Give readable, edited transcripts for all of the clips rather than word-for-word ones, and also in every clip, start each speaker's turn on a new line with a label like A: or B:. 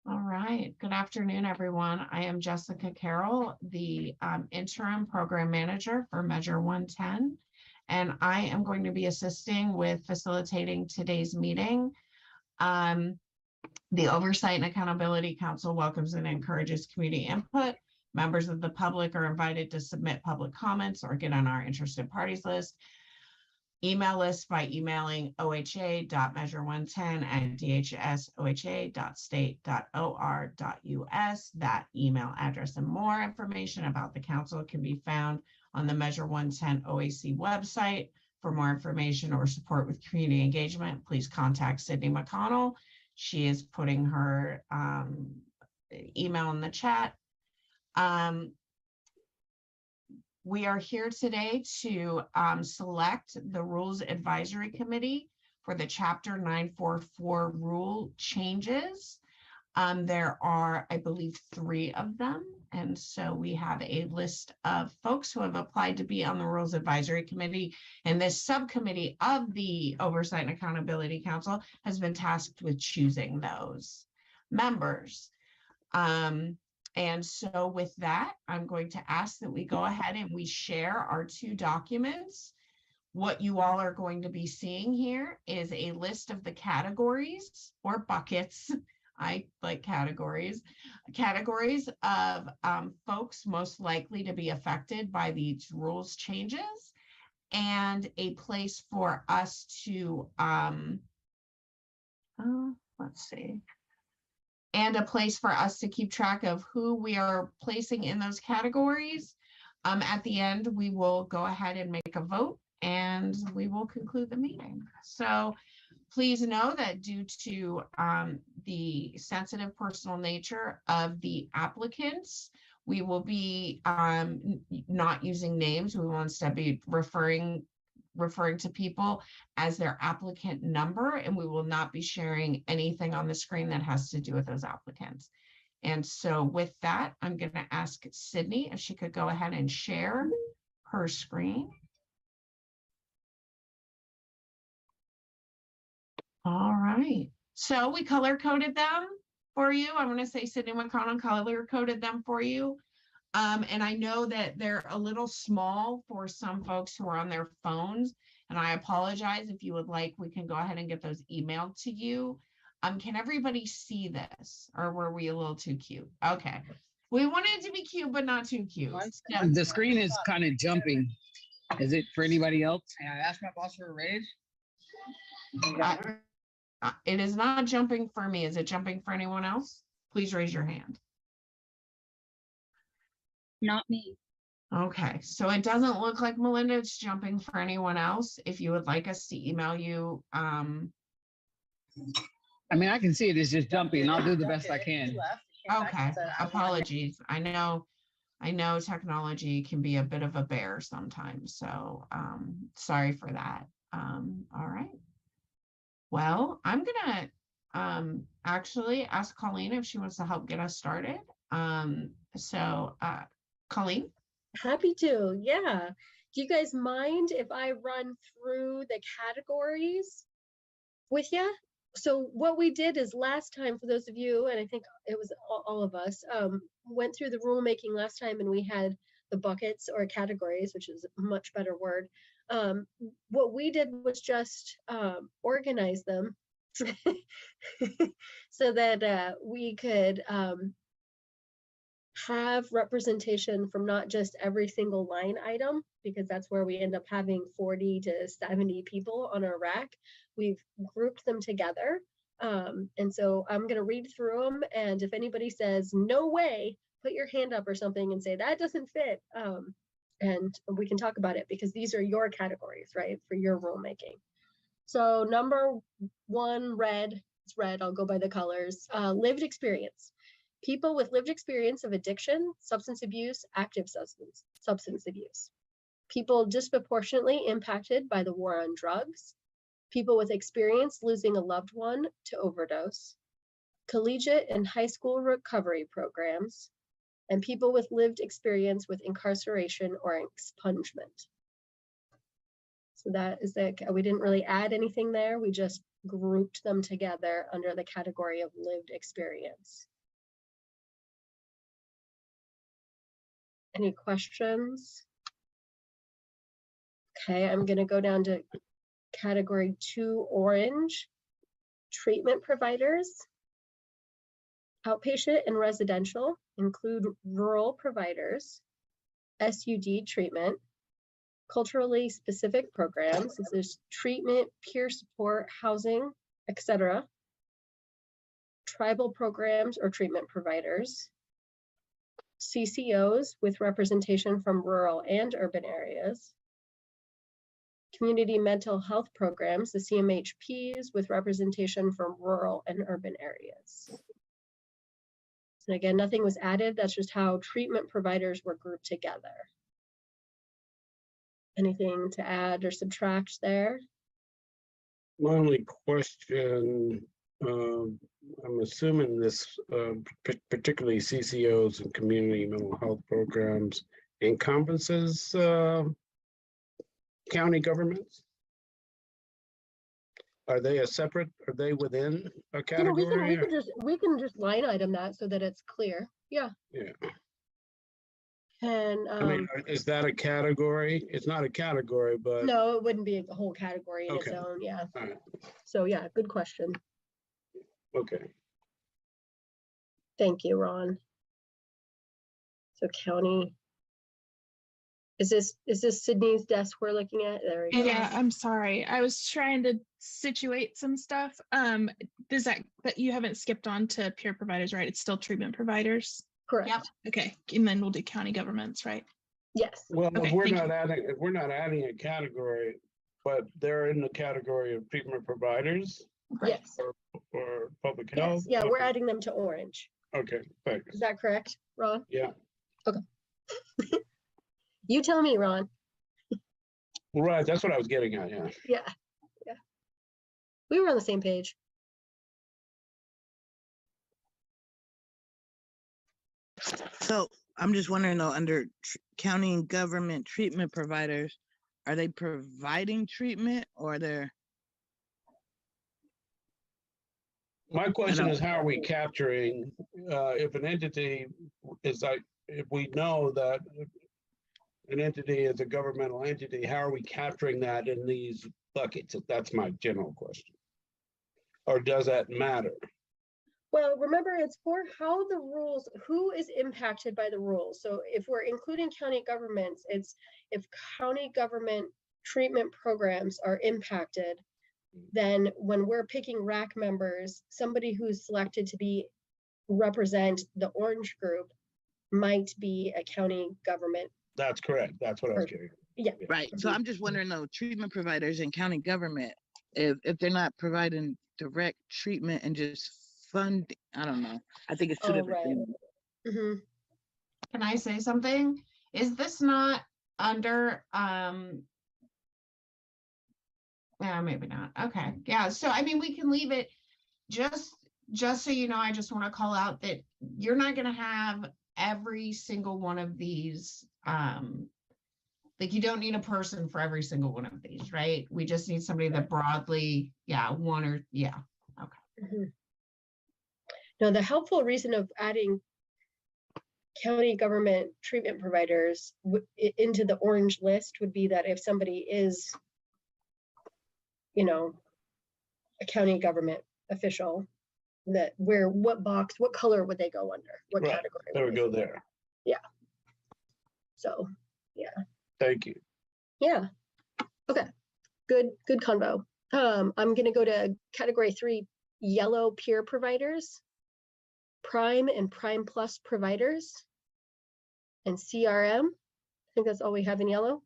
A: All right. Good afternoon, everyone. I am Jessica Carroll, the interim program manager for Measure 110, and I am going to be assisting with facilitating today's meeting. The Oversight and Accountability Council welcomes and encourages community input. Members of the public are invited to submit public comments or get on our interested parties list. Email list by emailing oha.measure110@dhsoha.state.or.us. That email address and more information about the council can be found on the Measure 110 OAC website. For more information or support with community engagement, please contact Sydney McConnell. She is putting her email in the chat. We are here today to select the Rules Advisory Committee for the Chapter 944 rule changes. There are, I believe, 3 of them. And so we have a list of folks who have applied to be on the Rules Advisory Committee. And this subcommittee of the Oversight and Accountability Council has been tasked with choosing those members. And so with that, I'm going to ask that we go ahead and we share our 2 documents. What you all are going to be seeing here is a list of the categories or buckets. I like categories of folks most likely to be affected by these rules changes, and a place for us to, let's see. And a place for us to keep track of who we are placing in those categories. At the end, we will go ahead and make a vote and we will conclude the meeting. So please know that due to the sensitive personal nature of the applicants, we will be not using names. We will instead be referring to people as their applicant number, and we will not be sharing anything on the screen that has to do with those applicants. And so with that, I'm going to ask Sydney if she could go ahead and share her screen. All right. So we color coded them for you. I want to say Sydney McConnell color coded them for you. And I know that they're a little small for some folks who are on their phones. And I apologize. If you would like, we can go ahead and get those emailed to you. Can everybody see this, or were we a little too cute? Okay. We wanted to be cute, but not too cute. So,
B: the screen is kind of jumping. Is it for anybody else? And I asked my boss for a raise.
A: It is not jumping for me. Is it jumping for anyone else? Please raise your hand.
C: Not me.
A: Okay, so it doesn't look like Melinda, it's jumping for anyone else. If you would like us to email you,
B: I mean, I can see it is just jumping. I'll do the best I can.
A: okay, apologies. I know technology can be a bit of a bear sometimes, so sorry for that. All right. Well, I'm gonna actually ask Colleen if she wants to help get us started. Colleen?
C: Happy to, yeah. Do you guys mind if I run through the categories with you? So what we did is last time, for those of you, and I think it was all of us, went through the rulemaking last time and we had the buckets or categories, which is a much better word. What we did was just organize them so that we could have representation from not just every single line item, because that's where we end up having 40 to 70 people on our RAC. We've grouped them together. And so I'm going to read through them. And if anybody says, no way, put your hand up or something and say that doesn't fit. And we can talk about it because these are your categories, right, for your rulemaking. So number one, red, it's red, I'll go by the colors, lived experience. People with lived experience of addiction, substance abuse, active substance abuse. People disproportionately impacted by the war on drugs. People with experience losing a loved one to overdose. Collegiate and high school recovery programs. And people with lived experience with incarceration or expungement. So that is we didn't really add anything there. We just grouped them together under the category of lived experience. Any questions? Okay, I'm going to go down to category 2, orange, treatment providers. Outpatient and residential include rural providers, SUD treatment, culturally specific programs. This is treatment, peer support, housing, etc. Tribal programs or treatment providers. CCOs with representation from rural and urban areas. Community mental health programs, the CMHPs with representation from rural and urban areas. And again, nothing was added. That's just how treatment providers were grouped together. Anything to add or subtract there?
D: My only question, I'm assuming this, particularly CCOs and community mental health programs, encompasses county governments? Are they within a category?
C: Yeah, we can just line item that so that it's clear. Yeah.
D: Yeah.
C: And
D: I mean, is that a category? It's not a category, but
C: no, it wouldn't be a whole category in its
D: okay.
C: own. Yeah.
D: All right.
C: So yeah, good question.
D: Okay.
C: Thank you, Ron. So county Is this Sydney's desk we're looking at? There we go.
E: Yeah, I'm sorry. I was trying to situate some stuff. Does that, but you haven't skipped on to peer providers, right? It's still treatment providers.
C: Correct.
A: Yep.
E: Okay, and then we'll do county governments, right?
C: Yes.
D: Well,
E: Okay,
D: if we're
E: thank
D: not
E: you.
D: adding, if we're not adding a category, but they're in the category of treatment providers
C: Yes.
D: or public
C: Yes.
D: health.
C: Yeah, we're adding them to orange.
D: Okay, thanks.
C: Is that correct, Ron?
D: Yeah,
C: You tell me, Ron.
D: right, that's what I was getting at, yeah.
C: Yeah. Yeah. We were on the same page.
F: So I'm just wondering though, under county and government treatment providers, are they providing treatment or they're?
D: My question is, how are we capturing, if an entity is like, if we know that an entity is a governmental entity, how are we capturing that in these buckets? That's my general question. Or does that matter?
C: Well, remember, it's for how the rules, who is impacted by the rules. So if we're including county governments, it's if county government treatment programs are impacted, then when we're picking RAC members, somebody who's selected to be represent the orange group might be a county government.
D: That's correct. That's what I was getting.
C: Yeah.
F: Right. So I'm just wondering though, treatment providers in county government, if they're not providing direct treatment and just fund, I don't know. I think it's two
C: Oh,
F: different
C: right.
F: things.
C: Mhm.
A: Can I say something? Is this not under, yeah, maybe not. Okay, yeah, so I mean, we can leave it, just so you know, I just want to call out that you're not gonna have every single one of these, like you don't need a person for every single one of these, right? We just need somebody that broadly, yeah, one or, yeah, okay.
C: Mhm. Now, the helpful reason of adding county government treatment providers into the orange list would be that if somebody is, you know, a county government official, that what box, what color would they go under? What
D: Right,
C: category?
D: there
C: would
D: we
C: they
D: go
C: fit?
D: there.
C: So, yeah.
D: Thank you.
C: Yeah. Okay. Good convo. I'm gonna go to category 3, yellow peer providers, prime and prime plus providers, and CRM. I think that's all we have in yellow.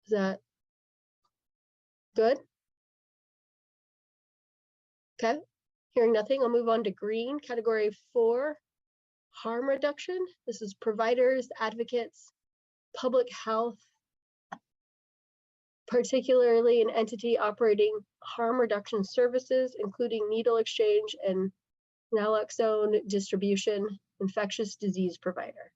C: Is that good? Okay. Hearing nothing, I'll move on to green, category 4, harm reduction. This is providers, advocates, public health, particularly an entity operating harm reduction services, including needle exchange and naloxone distribution, infectious disease provider.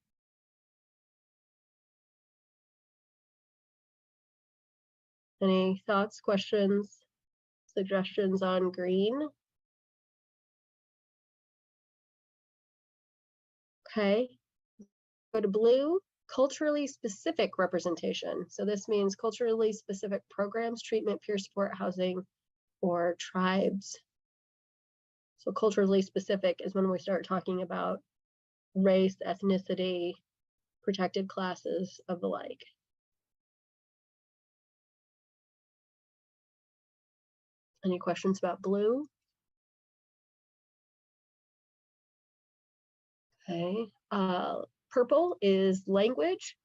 C: Any thoughts, questions, suggestions on green? Okay, go to blue, culturally specific representation. So this means culturally specific programs, treatment, peer support, housing, or tribes. So culturally specific is when we start talking about race, ethnicity, protected classes of the like. Any questions about blue? Okay, purple is language.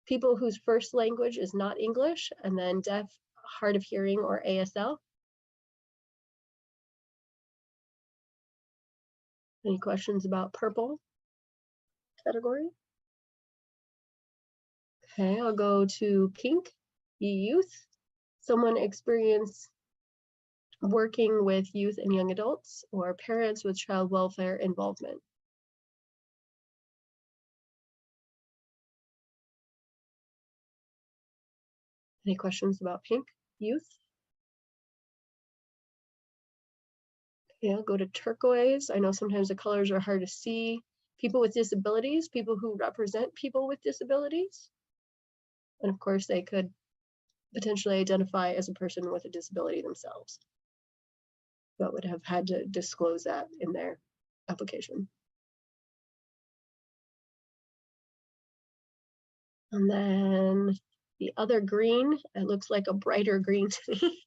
C: People whose first language is not English, and then deaf, hard of hearing, or ASL. Any questions about purple category? Okay, I'll go to pink, youth. Someone experience working with youth and young adults, or parents with child welfare involvement. Any questions about pink, youth? Okay, I'll go to turquoise. I know sometimes the colors are hard to see. People with disabilities, people who represent people with disabilities. And of course, they could potentially identify as a person with a disability themselves, but would have had to disclose that in their application. And then the other green, it looks like a brighter green to me.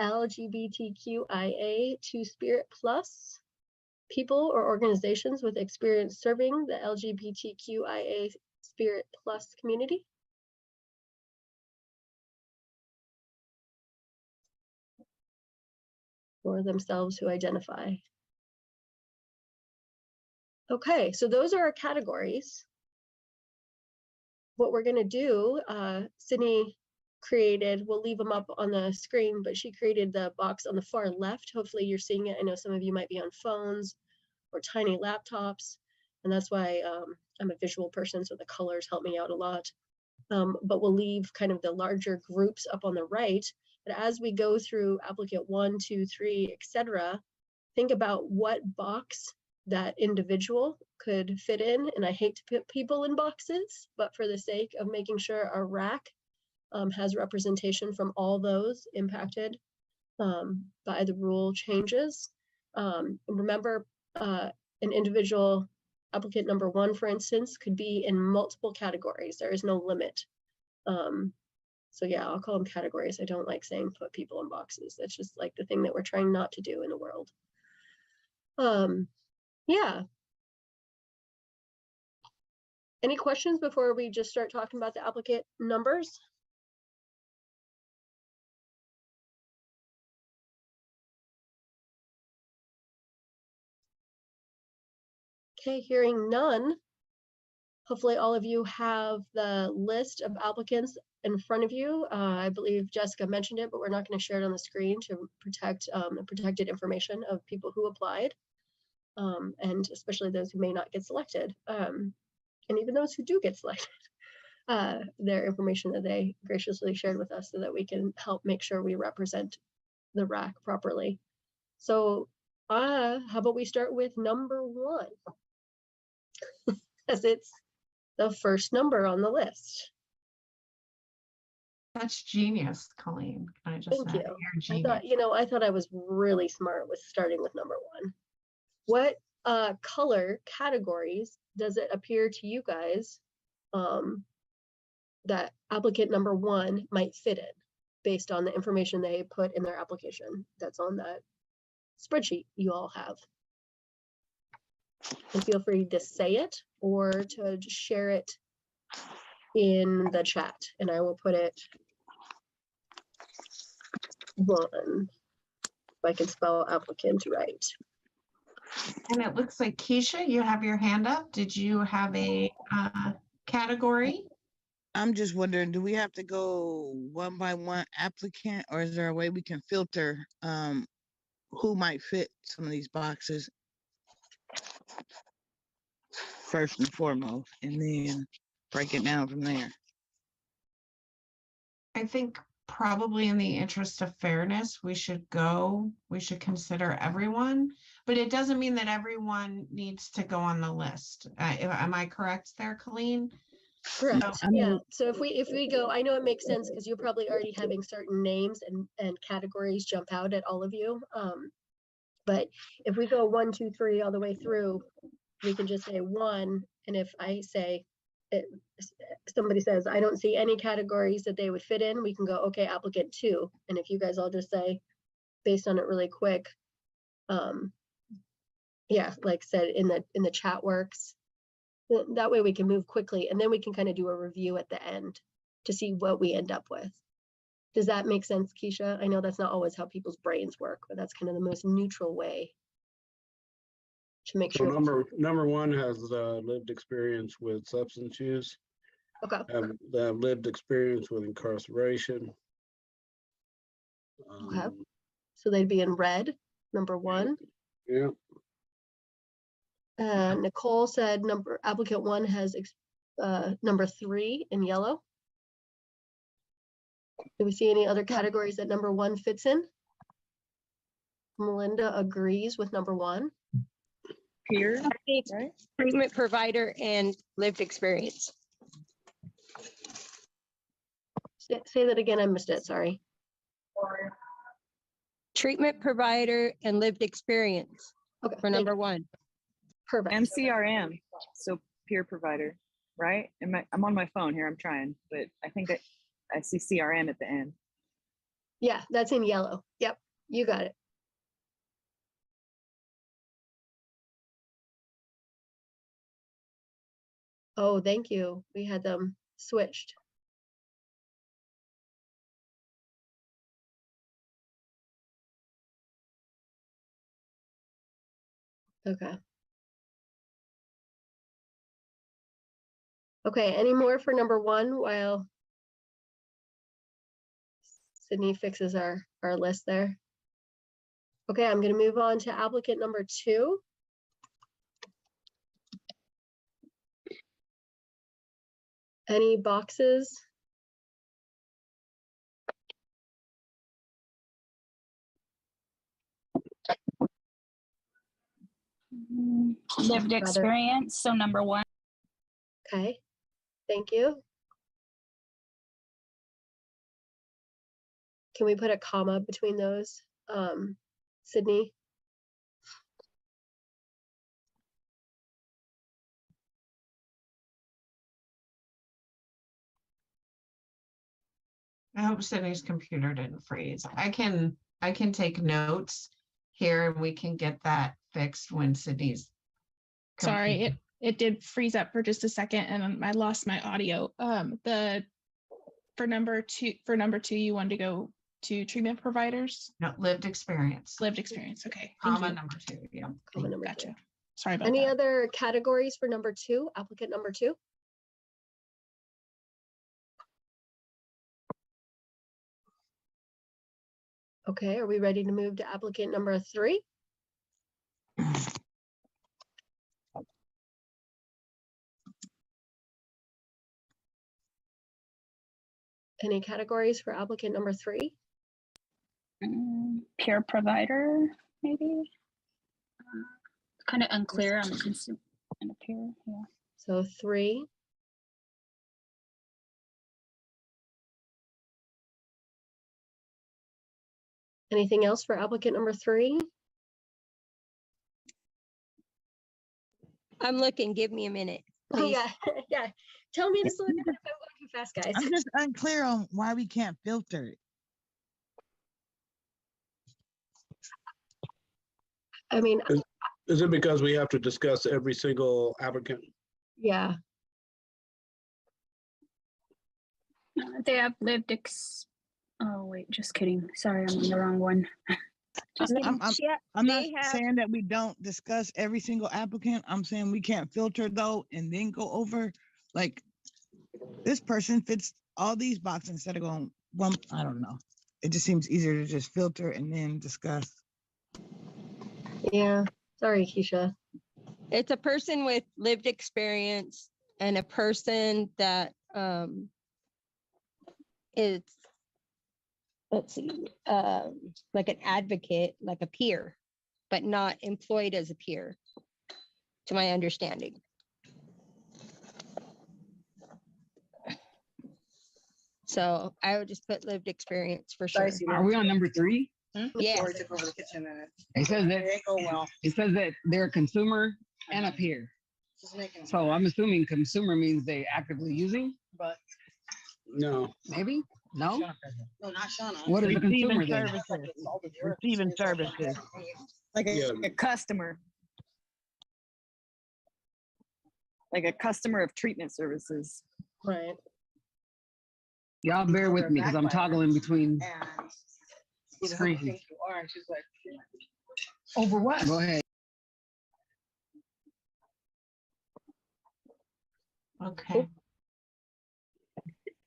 C: LGBTQIA Two-Spirit Plus. People or organizations with experience serving the LGBTQIA Spirit Plus community. Or themselves who identify. Okay, so those are our categories. What we're going to do, Sydney created, we'll leave them up on the screen, but she created the box on the far left. Hopefully you're seeing it. I know some of you might be on phones or tiny laptops, and that's why I'm a visual person, so the colors help me out a lot. But we'll leave kind of the larger groups up on the right. But as we go through applicant 1, 2, 3, etc., think about what box that individual could fit in. And I hate to put people in boxes, but for the sake of making sure our RAC has representation from all those impacted by the rule changes. Remember, an individual applicant number 1, for instance, could be in multiple categories. There is no limit. So yeah, I'll call them categories. I don't like saying put people in boxes. That's just like the thing that we're trying not to do in the world. Yeah. Any questions before we just start talking about the applicant numbers? Okay, hearing none. Hopefully all of you have the list of applicants in front of you. I believe Jessica mentioned it, but we're not going to share it on the screen to protect the protected information of people who applied, and especially those who may not get selected. And even those who do get selected, their information that they graciously shared with us so that we can help make sure we represent the RAC properly. So how about we start with number 1, as it's the first number on the list.
A: That's genius, Colleen. Can I just
C: Thank
A: say,
C: you.
A: you're
C: I
A: genius.
C: thought, I thought I was really smart with starting with number 1. What color categories does it appear to you guys that applicant number 1 might fit in based on the information they put in their application that's on that spreadsheet you all have? And feel free to say it or to just share it in the chat, and I will put it 1, if I can spell applicant right.
A: And it looks like Keisha, you have your hand up. Did you have a category?
F: I'm just wondering, do we have to go one by one applicant, or is there a way we can filter who might fit some of these boxes first and foremost, and then break it down from there?
A: I think probably in the interest of fairness, we should consider everyone, but it doesn't mean that everyone needs to go on the list. Am I correct there, Colleen?
C: Correct.
A: So,
C: Yeah. So if we go, I know it makes sense because you're probably already having certain names and categories jump out at all of you. But if we go 1, 2, 3 all the way through, we can just say 1. And if I say somebody says, I don't see any categories that they would fit in, we can go, okay, applicant 2. And if you guys all just say, based on it really quick, yeah, like said in the chat works. That way we can move quickly, and then we can kind of do a review at the end to see what we end up with. Does that make sense, Keisha? I know that's not always how people's brains work, but that's kind of the most neutral way to make
D: So
C: sure.
D: number 1 has lived experience with substance use.
C: Okay.
D: They have lived experience with incarceration.
C: Okay. So they'd be in red, number 1.
D: Yeah.
C: Nicole said applicant 1 has number 3 in yellow. Do we see any other categories that number 1 fits in? Melinda agrees with number 1.
G: Peer, right? Treatment provider and lived experience.
C: Say that again, I missed it, sorry.
G: Treatment provider and lived experience
C: Okay,
G: for number 1.
C: Perfect.
H: MCRM, so peer provider. right? I'm on my phone here, I'm trying, but I think that I see CRM at the end.
C: Yeah, that's in yellow. Yep, you got it. Oh, thank you. We had them switched. Okay. Okay, any more for number one while Sydney fixes our list there? Okay, I'm gonna move on to applicant number two. Any boxes?
I: Lived
C: Rather-
I: experience, so number one.
C: Okay, thank you. Can we put a comma between those, Sydney?
A: I hope Sydney's computer didn't freeze. I can take notes here and we can get that fixed when Sydney's.
E: Sorry,
A: computer-
E: it did freeze up for just a second and I lost my audio. For number two, you wanted to go to treatment providers,
A: No, lived experience,
E: lived experience. Okay, thank
A: comma
E: you.
A: number two, yeah.
C: Comma number two.
E: Gotcha. Sorry about
C: Any
E: that.
C: other categories for number two, applicant number two? Okay, are we ready to move to applicant number three? Any categories for applicant number three?
I: Peer provider, maybe. Kind of unclear on the consumer and a peer. Yeah.
C: So three. Anything else for applicant number three?
G: I'm looking, give me a minute.
C: Oh,
G: please.
C: yeah, yeah. Tell me to slow down if I'm going too fast, guys.
F: I'm just unclear on why we can't filter it.
C: I mean,
D: Is it because we have to discuss every single applicant?
C: yeah,
I: They have lived oh wait, just kidding. Sorry, I'm on the wrong one. Just kidding.
F: I'm not
G: They have-
F: saying that we don't discuss every single applicant. I'm saying we can't filter though and then go over, like, this person fits all these boxes instead of going one, I don't know. It just seems easier to just filter and then discuss.
C: yeah. Sorry, Keisha.
G: It's a person with lived experience and a person that is, let's see, like an advocate, like a peer, but not employed as a peer, to my understanding. So I would just put lived experience for sure.
B: Are we on number three?
G: Yes.
B: It says that, it says that they're a consumer and a peer. So I'm assuming consumer means they actively using,
D: No.
B: maybe? No?
J: No, not Shauna.
B: What is a consumer
F: Receiving
B: then?
F: services. Receiving services.
H: Like
D: Yeah.
H: a customer. Like a customer of treatment services.
C: Right.
B: Y'all bear with me because I'm toggling between screens. Over what? Go ahead.
A: Okay,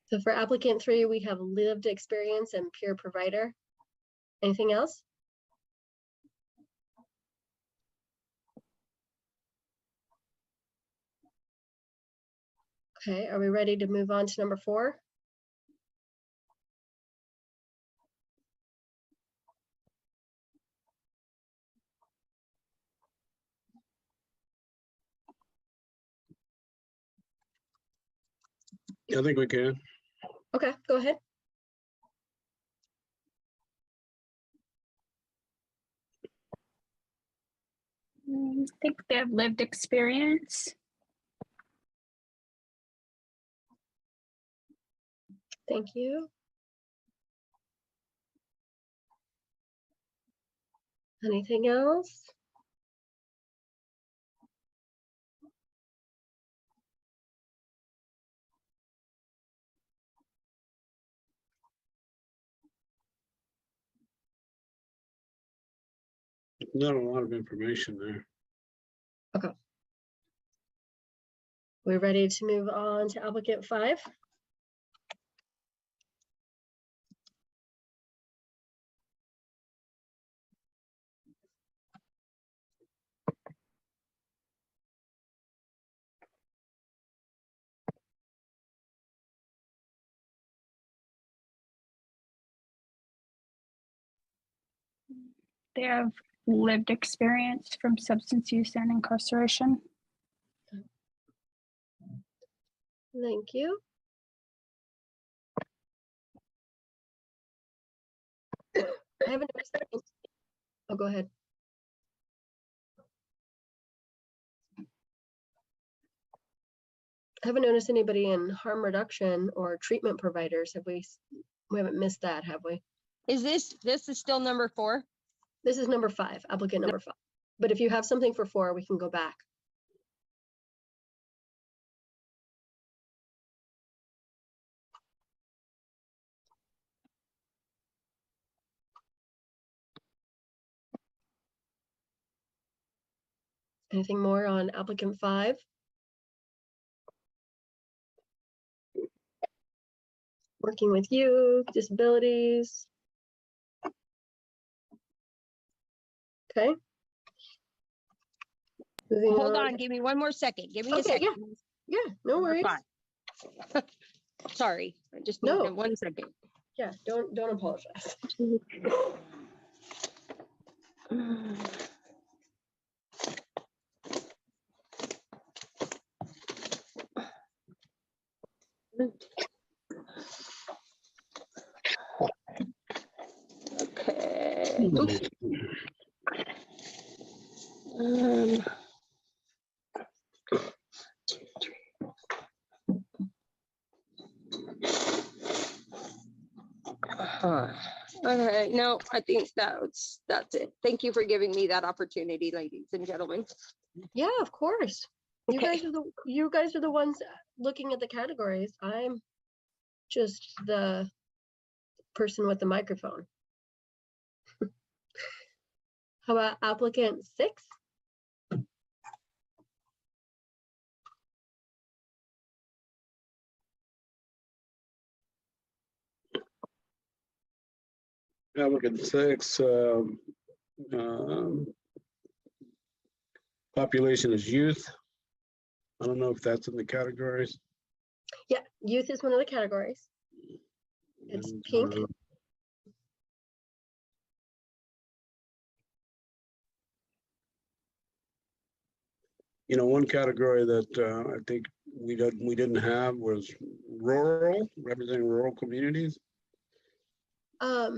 C: So for applicant three, we have lived experience and peer provider. Anything else? Okay, are we ready to move on to number four?
D: I think we can.
C: Okay, go ahead.
I: I think they have lived experience.
C: Thank you. Anything else?
D: Not a lot of information there.
C: We're ready to move on to applicant 5.
I: They have lived experience from substance use and incarceration.
C: Thank you. I haven't noticed that. Oh, go ahead. I haven't noticed anybody in harm reduction or treatment providers. Have we? We haven't missed that, have we?
G: Is this is still number 4?
C: This is number 5, applicant number 5. But if you have something for 4, we can go back. Anything more on applicant 5? Working with youth, disabilities. Okay. Moving
G: Hold on, give me one more second. Give me a
C: Okay,
G: second.
C: Yeah, no
G: Number
C: worries.
G: 5. Sorry, I just
C: No.
G: needed 1 second.
C: Yeah, don't apologize.
G: Okay. Um, Okay, no, I think that's it. Thank you for giving me that opportunity, ladies and gentlemen.
C: Yeah, of course. You
G: Okay.
C: guys are the ones looking at the categories. I'm just the person with the microphone. How about applicant 6?
D: Applicant 6, population is youth. I don't know if that's in the categories.
C: Yeah, youth is one of the categories. It's
D: And,
C: pink.
D: You know, one category that I think we didn't have was rural, representing rural communities. I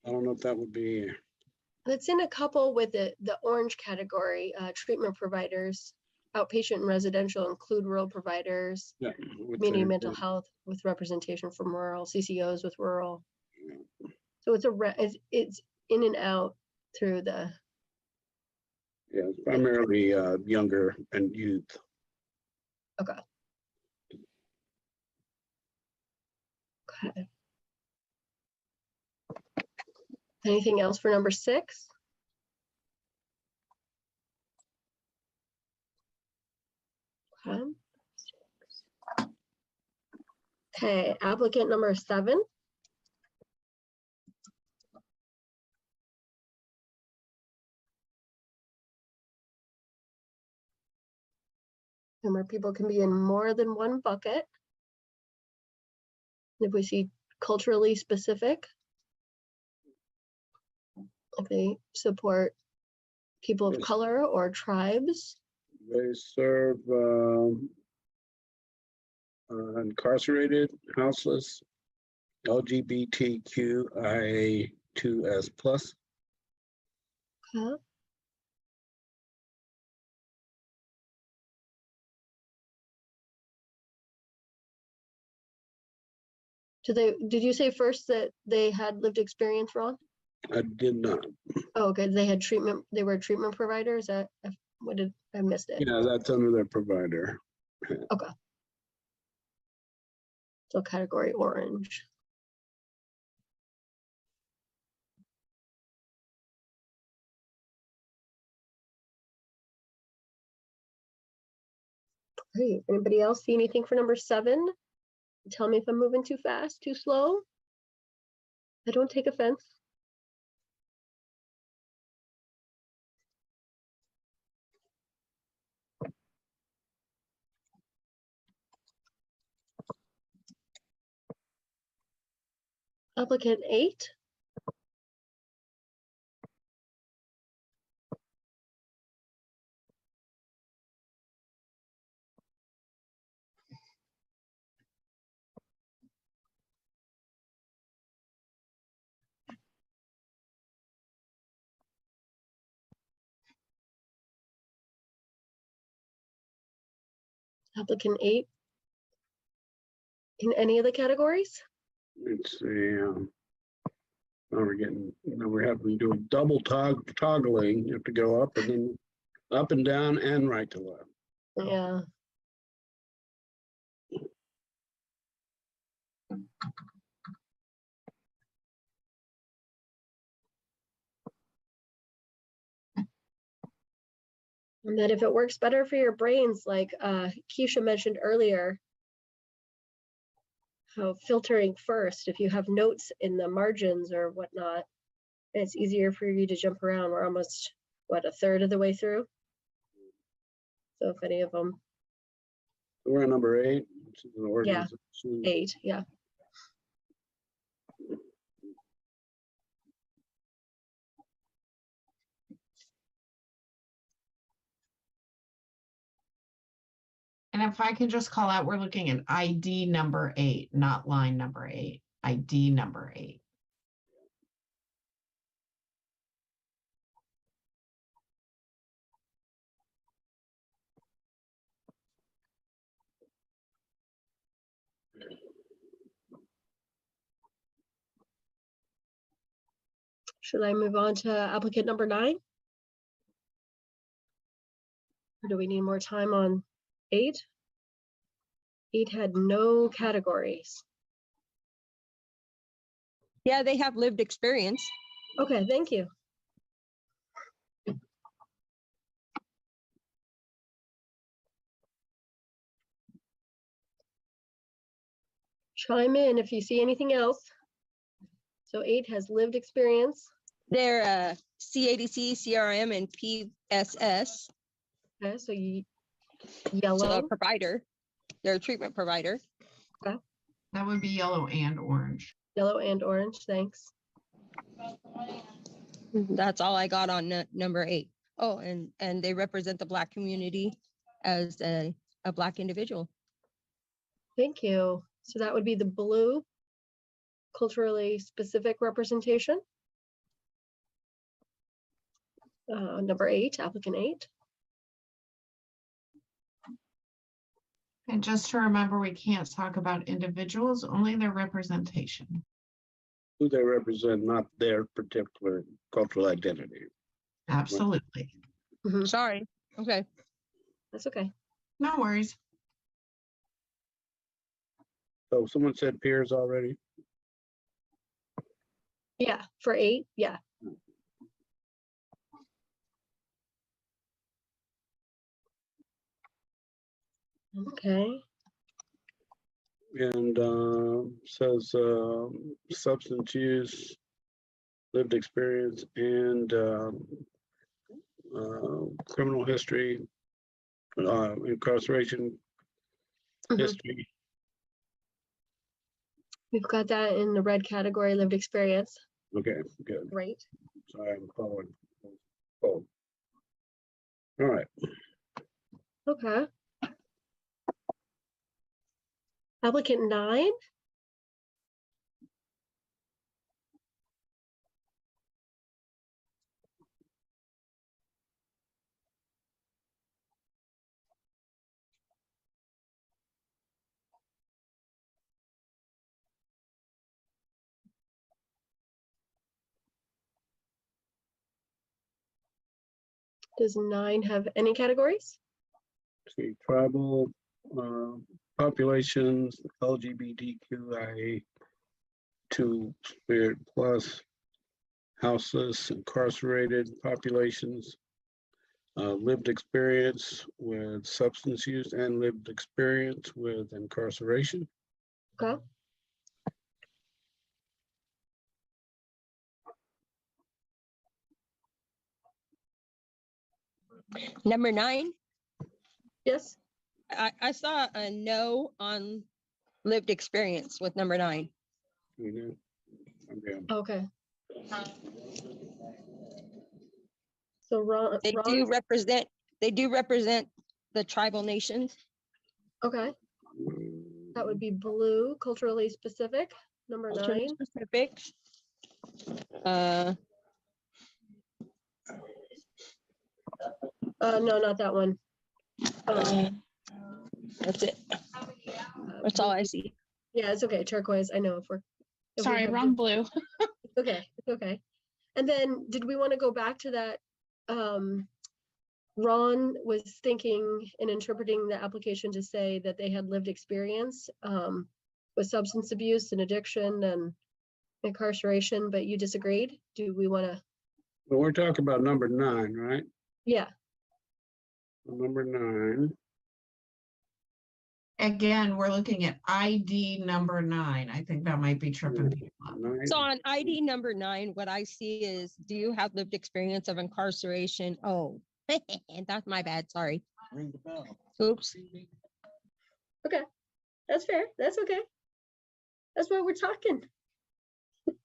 D: don't know if that would be.
C: It's in a couple with the orange category, treatment providers, outpatient and residential include rural providers,
D: Yeah,
C: community mental health with representation from rural, CCOs with rural. So it's in and out through the.
D: Yeah, it's primarily younger and youth.
C: Okay. Okay. Anything else for number 6? Okay. Okay, applicant number 7. And where people can be in more than one bucket. If we see culturally specific, if they support people of
D: Yes.
C: color or tribes.
D: They serve incarcerated, houseless, LGBTQIA2S+.
C: Okay. Did you say first that they had lived experience, Ron?
D: I did not.
C: Oh, okay, they had treatment, they were a treatment provider, is that, what did, I missed it?
D: Yeah, that's under their provider.
C: Okay. So category orange. Great. Anybody else see anything for number 7? Tell me if I'm moving too fast, too slow. I don't take offense. Applicant 8. Applicant 8. In any of the categories?
D: Let's see. Now we're having to do a double toggling. You have to go up and then up and down and right to left.
C: Yeah. And that if it works better for your brains, like Keisha mentioned earlier, how filtering first, if you have notes in the margins or whatnot, it's easier for you to jump around. We're almost, what, a third of the way through? So if any of them,
D: We're on number 8. Which is an
C: Yeah.
D: organization.
C: 8, yeah.
A: And if I can just call out, we're looking at ID number 8, not line number 8, ID number 8.
C: Should I move on to applicant number 9? Or do we need more time on 8? 8 had no categories.
G: Yeah, they have lived experience.
C: Okay, thank you. Chime in if you see anything else. So 8 has lived experience.
G: They're CADC, CRM, and PSS.
C: Okay, so
G: So a
C: yellow.
G: provider. They're a treatment provider.
A: That would be yellow and orange.
C: Yellow and orange, thanks.
G: That's all I got on number 8. Oh, and they represent the Black community as a Black individual.
C: Thank you. So that would be the blue, culturally specific representation. Number 8, applicant 8.
A: And just to remember, we can't talk about individuals, only their representation.
D: Who they represent, not their particular cultural identity.
A: Absolutely.
C: Mhm,
G: Sorry. Okay.
C: that's okay.
A: No worries.
D: So someone said peers already.
C: Yeah, for 8, yeah. Okay,
D: And says substance use, lived experience, and criminal history, incarceration
C: Mhm.
D: history.
C: we've got that in the red category, lived experience.
D: Okay, good.
C: Great.
D: Sorry, I'm following. Oh. All right.
C: Okay. Applicant 9. Does 9 have any categories?
D: See, tribal populations, LGBTQIA2 spirit plus, houseless, incarcerated populations, lived experience with substance use and lived experience with incarceration.
C: Okay.
G: Number 9,
C: Yes.
G: I saw a no on lived experience with number 9.
D: Okay.
C: Okay. So Ron,
G: They do represent the tribal nations.
C: okay, that would be blue, culturally specific, number
G: Culturally
C: 9.
G: specific.
C: No, not that one.
G: That's it. That's all I see.
C: Yeah, it's okay. Turquoise. I know if we
E: Sorry,
C: have
E: wrong blue.
C: It's okay. It's okay. And then did we want to go back to that? Ron was thinking and interpreting the application to say that they had lived experience with substance abuse and addiction and incarceration, but you disagreed. Do we want to?
D: Well, we're talking about number 9, right?
C: Yeah.
D: Number 9.
A: Again, we're looking at ID number 9. I think that might be tripping people up.
G: So on ID number 9, what I see is, do you have lived experience of incarceration? Oh, that's my bad. Sorry.
J: Ring the bell.
G: Oops.
C: Okay. That's fair. That's okay. That's why we're talking. Do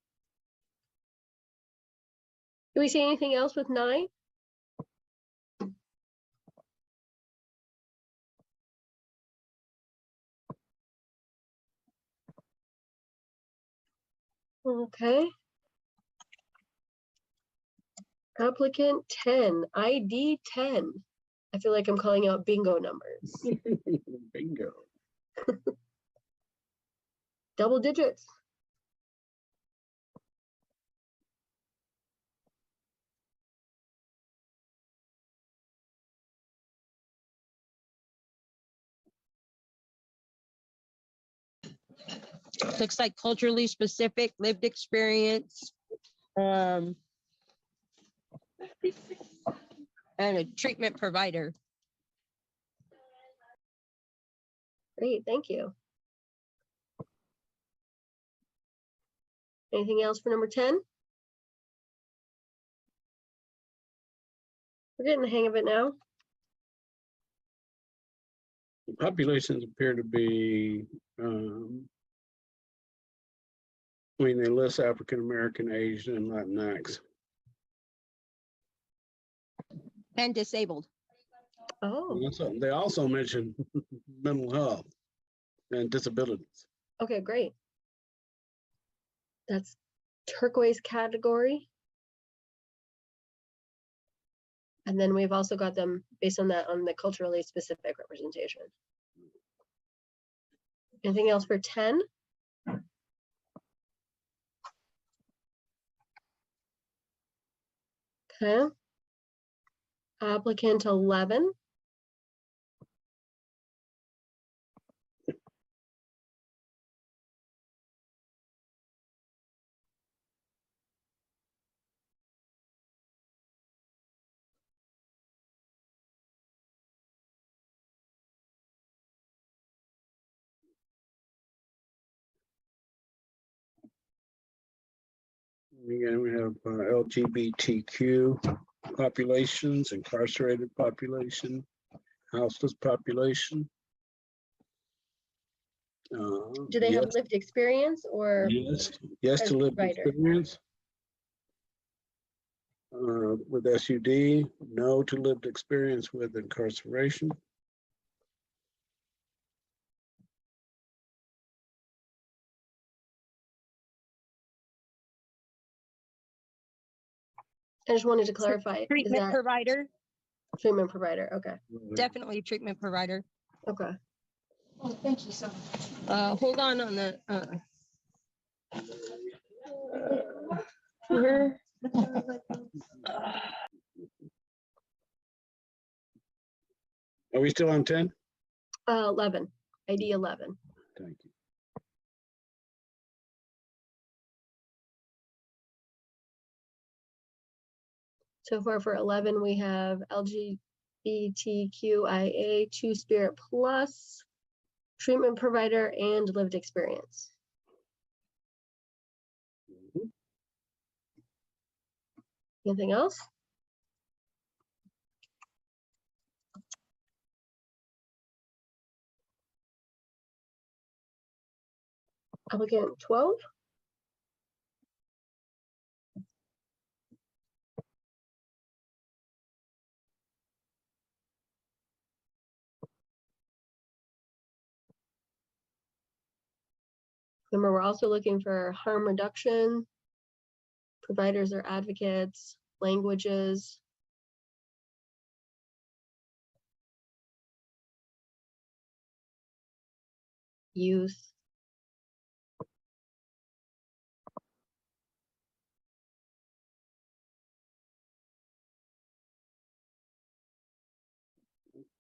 C: we see anything else with 9? Okay. Applicant 10, ID 10. I feel like I'm calling out bingo numbers.
D: Bingo.
C: Double digits.
G: Looks like culturally specific, lived experience. And a treatment provider.
C: Great, thank you. Anything else for number 10? We're getting the hang of it now.
D: Populations appear to be, I mean, they list African American, Asian, and Latinx.
G: And disabled.
C: Oh,
D: They also mention mental health and disabilities.
C: okay, great. That's turquoise category. And then we've also got them based on that on the culturally specific representation. Anything else for 10? Okay. Applicant 11.
D: Again, we have LGBTQ populations, incarcerated population, houseless population.
C: Do they have lived experience or?
D: Yes
C: as
D: to lived
C: provider?
D: experience. With SUD, no to lived experience with incarceration.
C: I just wanted to clarify. Is
G: Treatment
C: that
G: provider,
C: treatment provider? Okay,
G: definitely treatment provider.
C: okay.
A: Oh, thank you so much.
G: Hold on the, here.
D: Are we still on 10?
C: 11, ID 11.
D: Thank you.
C: So far for 11, we have LGBTQIA, Two-Spirit Plus, treatment provider, and lived experience.
D: Mhm.
C: Anything else? Applicant 12. Remember, we're also looking for harm reduction, providers or advocates, languages, youth.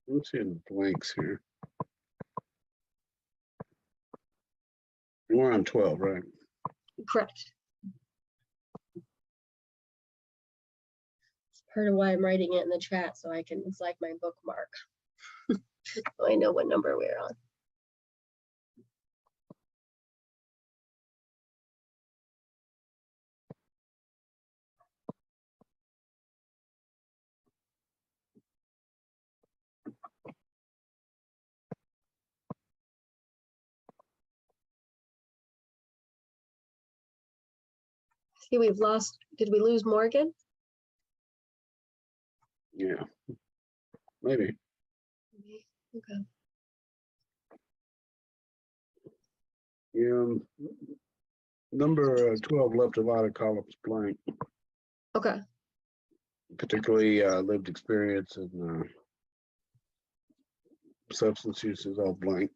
D: I'm seeing blanks here. We're on 12, right?
C: Correct. Part of why I'm writing it in the chat so I can, it's like my bookmark. So I know what number we're on. See, we've lost, did we lose Morgan?
D: Yeah. Maybe.
C: Okay.
D: Yeah. Number 12 left a lot of columns blank,
C: Okay.
D: particularly lived experience and substance use is all blank.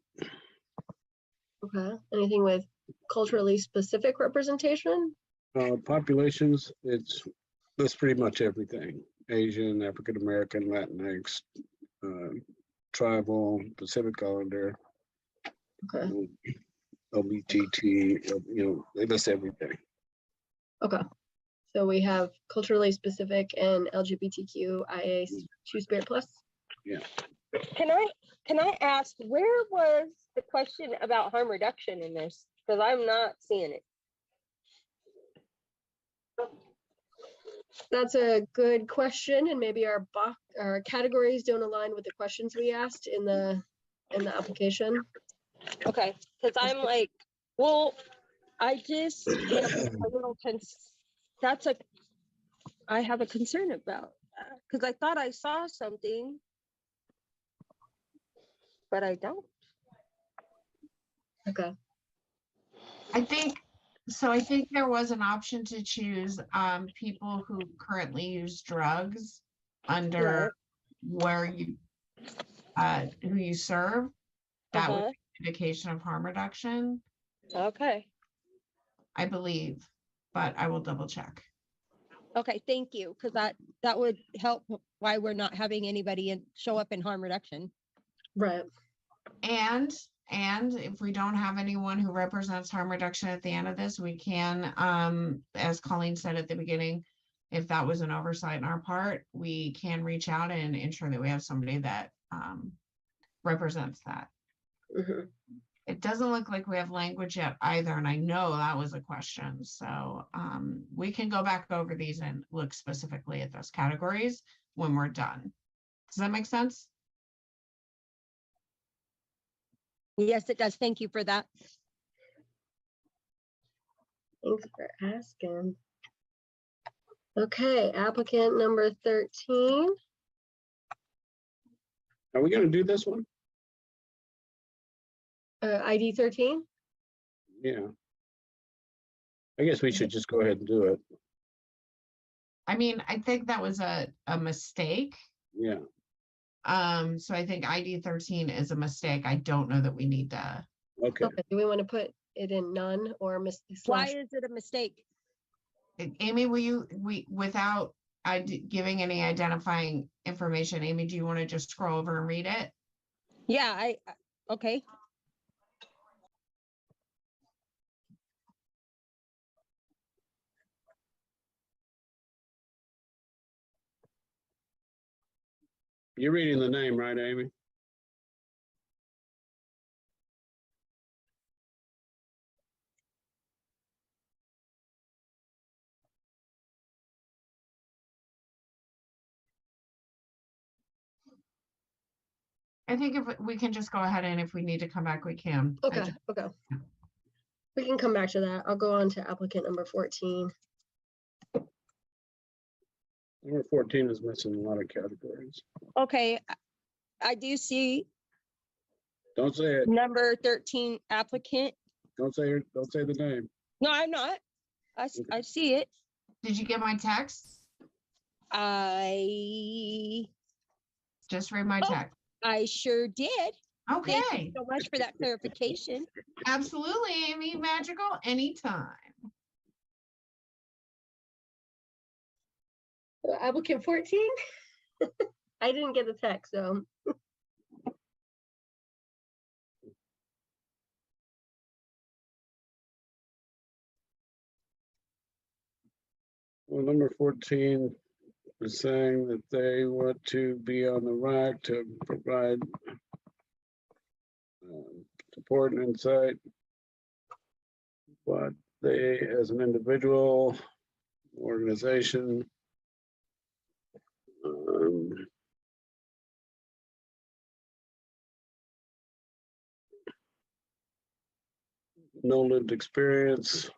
C: Okay. Anything with culturally specific representation?
D: Populations, that's pretty much everything. Asian, African American, Latinx, tribal, Pacific Islander,
C: Okay.
D: LBGT, they list everything.
C: Okay. So we have culturally specific and LGBTQIA Two-Spirit Plus.
D: Yeah.
G: Can I ask, where was the question about harm reduction in this? Because I'm not seeing it.
C: That's a good question, and maybe our categories don't align with the questions we asked in the application.
G: Okay, because I'm like, well, I just have a little I have a concern about that because I thought I saw something, but I don't.
C: Okay.
A: I think there was an option to choose people who currently use drugs under where you who you serve. That would be an indication of harm reduction,
G: Okay.
A: I believe, but I will double check.
G: Okay, thank you, because that would help why we're not having anybody show up in harm reduction.
C: Right.
A: And if we don't have anyone who represents harm reduction at the end of this, we can, as Colleen said at the beginning, if that was an oversight on our part, we can reach out and ensure that we have somebody that represents that.
C: Mm-hmm.
A: It doesn't look like we have language yet either, and I know that was a question. So we can go back over these and look specifically at those categories when we're done. Does that make sense?
G: Yes, it does. Thank you for that.
C: Thanks for asking. Okay, applicant number 13.
D: Are we going to do this one?
C: ID 13.
D: Yeah. I guess we should just go ahead and do it.
A: I mean, I think that was a mistake.
D: Yeah.
A: So I think ID 13 is a mistake. I don't know that we need to.
D: Okay.
C: Okay. Do we want to put it in none or
G: Why is it a mistake?
A: Amy, will you, without giving any identifying information. Amy, do you want to just scroll over and read it?
G: Yeah, okay.
D: You're reading the name, right, Amy?
A: I think if we can just go ahead and if we need to come back, we can.
C: Okay, okay. We can come back to that. I'll go on to applicant number 14.
D: Number 14 is missing a lot of categories.
G: Okay, I do see
D: Don't say it.
G: number 13 applicant.
D: Don't say the name.
G: No, I'm not. I see it.
A: Did you get my text?
G: I
A: Just read my text.
G: I sure did. Thank you
A: Okay,
G: so much for that clarification.
A: absolutely, Amy, magical anytime.
C: Applicant 14? I didn't get the text, so.
D: Well, number 14 is saying that they want to be on the RAC to provide support and insight. But they, as an individual, organization, no lived experience.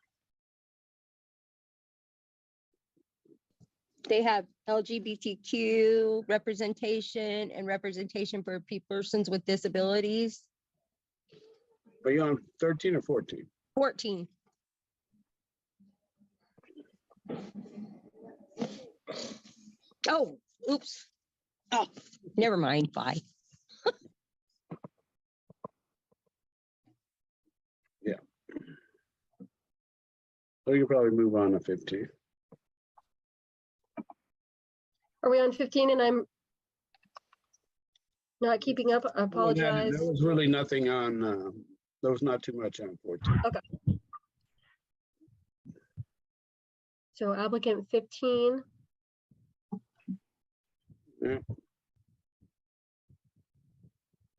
G: They have LGBTQ representation and representation for persons with disabilities.
D: Are you on 13 or 14?
G: 14. Oh, oops. Oh, never mind. 5.
D: Yeah. So you probably move on to 15.
C: Are we on 15 and I'm not keeping up? I apologize.
D: There was really nothing on, there was not too much on 14.
C: Okay. So applicant 15.
D: Yeah.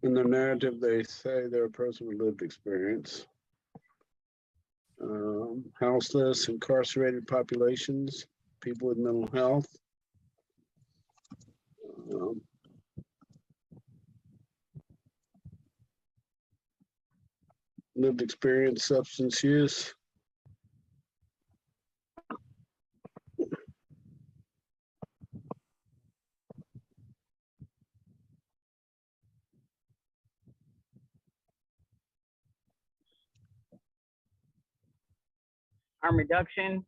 D: In the narrative, they say they're a person with lived experience. Houseless, incarcerated populations, people with mental health. Lived experience, substance use.
J: Harm reduction,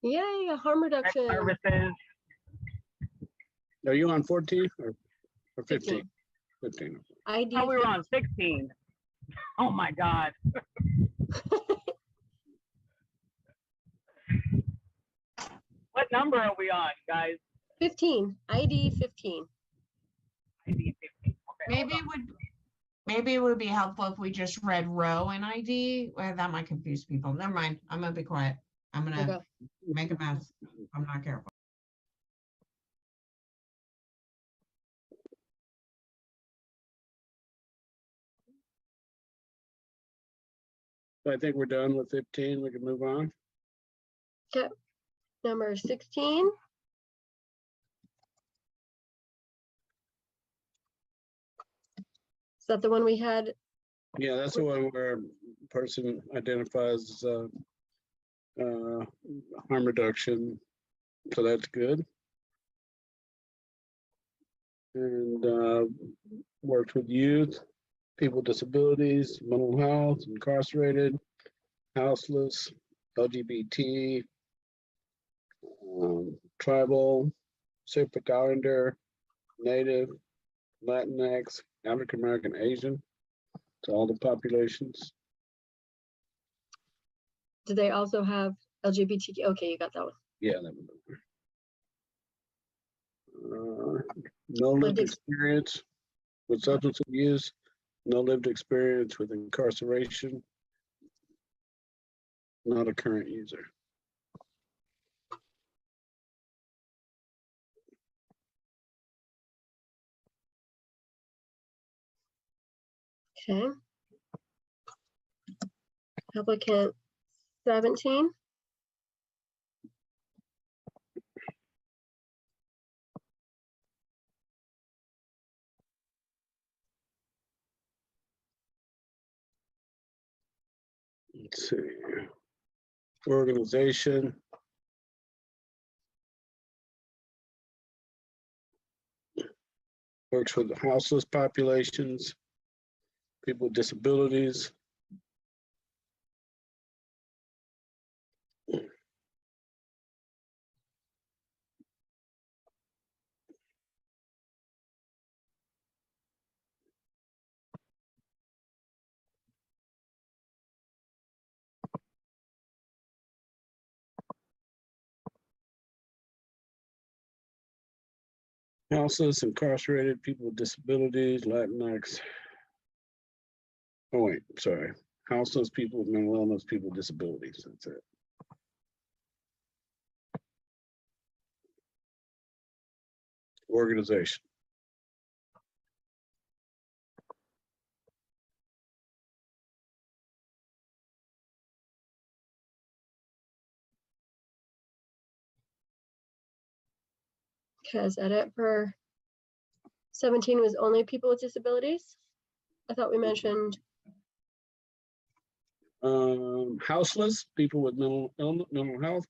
C: Yay, harm reduction.
J: services.
D: Are you on 14 or 15? 15.
C: ID.
J: Oh, we were on 16. Oh my God. What number are we on, guys?
C: 15. ID 15.
J: ID 15. Okay,
A: Maybe it would be helpful if we just read row and ID. Well, that might confuse people. Never mind. I'm gonna be quiet. I'm gonna
C: Okay.
A: make a mess. I'm not careful.
D: So I think we're done with 15. We can move on.
C: Okay. Number 16. Is that the one we had?
D: Yeah, that's the one where a person identifies harm reduction. So that's good. And works with youth, people with disabilities, mental health, incarcerated, houseless, LGBT, tribal, Pacific Islander, Native, Latinx, African American, Asian, to all the populations.
C: Do they also have LGBTQ? Okay, you got that one.
D: Yeah. No lived experience with substance abuse, no lived experience with incarceration, not a current user.
C: Okay. Applicant 17.
D: Let's see. Organization. Works with the houseless populations, people with disabilities. Houseless, incarcerated, people with disabilities, Latinx. Oh wait, sorry. Houseless, people with mental illness, people with disabilities. That's it. Organization.
C: Okay, is that it for 17 was only people with disabilities? I thought we mentioned.
D: Houseless, people with mental health,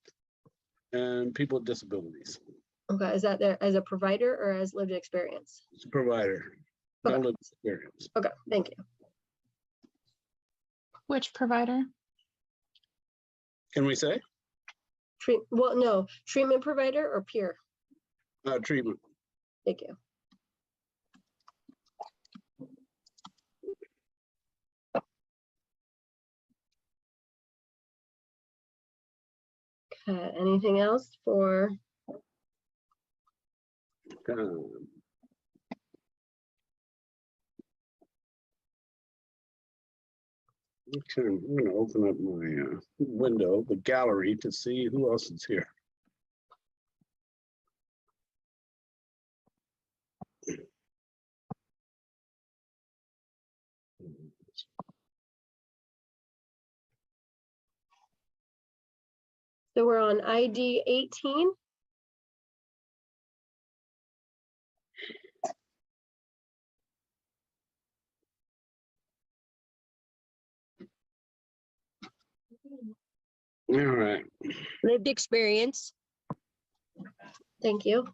D: and people with disabilities.
C: Okay, is that there as a provider or as lived experience?
D: It's a provider. No
C: Okay.
D: lived experience.
C: Okay, thank you.
E: Which provider?
D: Can we say?
C: Well, no, treatment provider or peer?
D: Treatment.
C: Thank you. Okay, anything else for?
D: Okay, I'm going to open up my window, the gallery, to see who else is here.
C: So we're on ID 18.
D: All right.
G: Lived experience.
C: Thank you.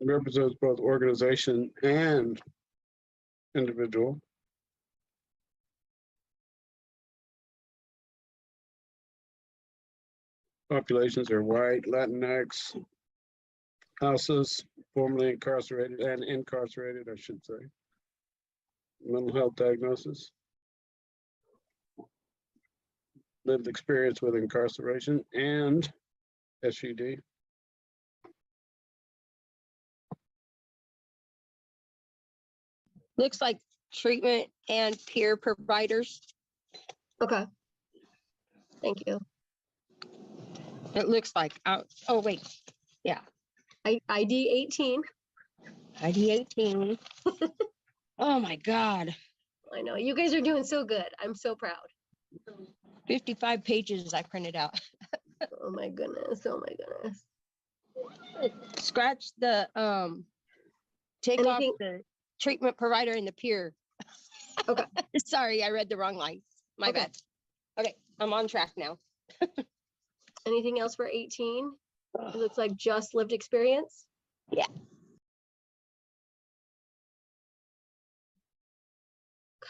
D: It represents both organization and individual. Populations are white, Latinx, houses, formerly incarcerated and incarcerated, I should say. Mental health diagnosis. Lived experience with incarceration and SUD.
G: Looks like treatment and peer providers.
C: Okay. Thank you.
G: It looks like, oh, wait. Yeah.
C: ID 18.
G: ID 18. Oh my God.
C: I know you guys are doing so good. I'm so proud.
G: 55 pages I printed out.
C: Oh my goodness. Oh my goodness.
G: Scratch the, take off the treatment provider and the peer.
C: Okay.
G: Sorry, I read the wrong line. My bad. Okay, I'm on track now.
C: Anything else for 18? It looks like just lived experience.
G: Yeah.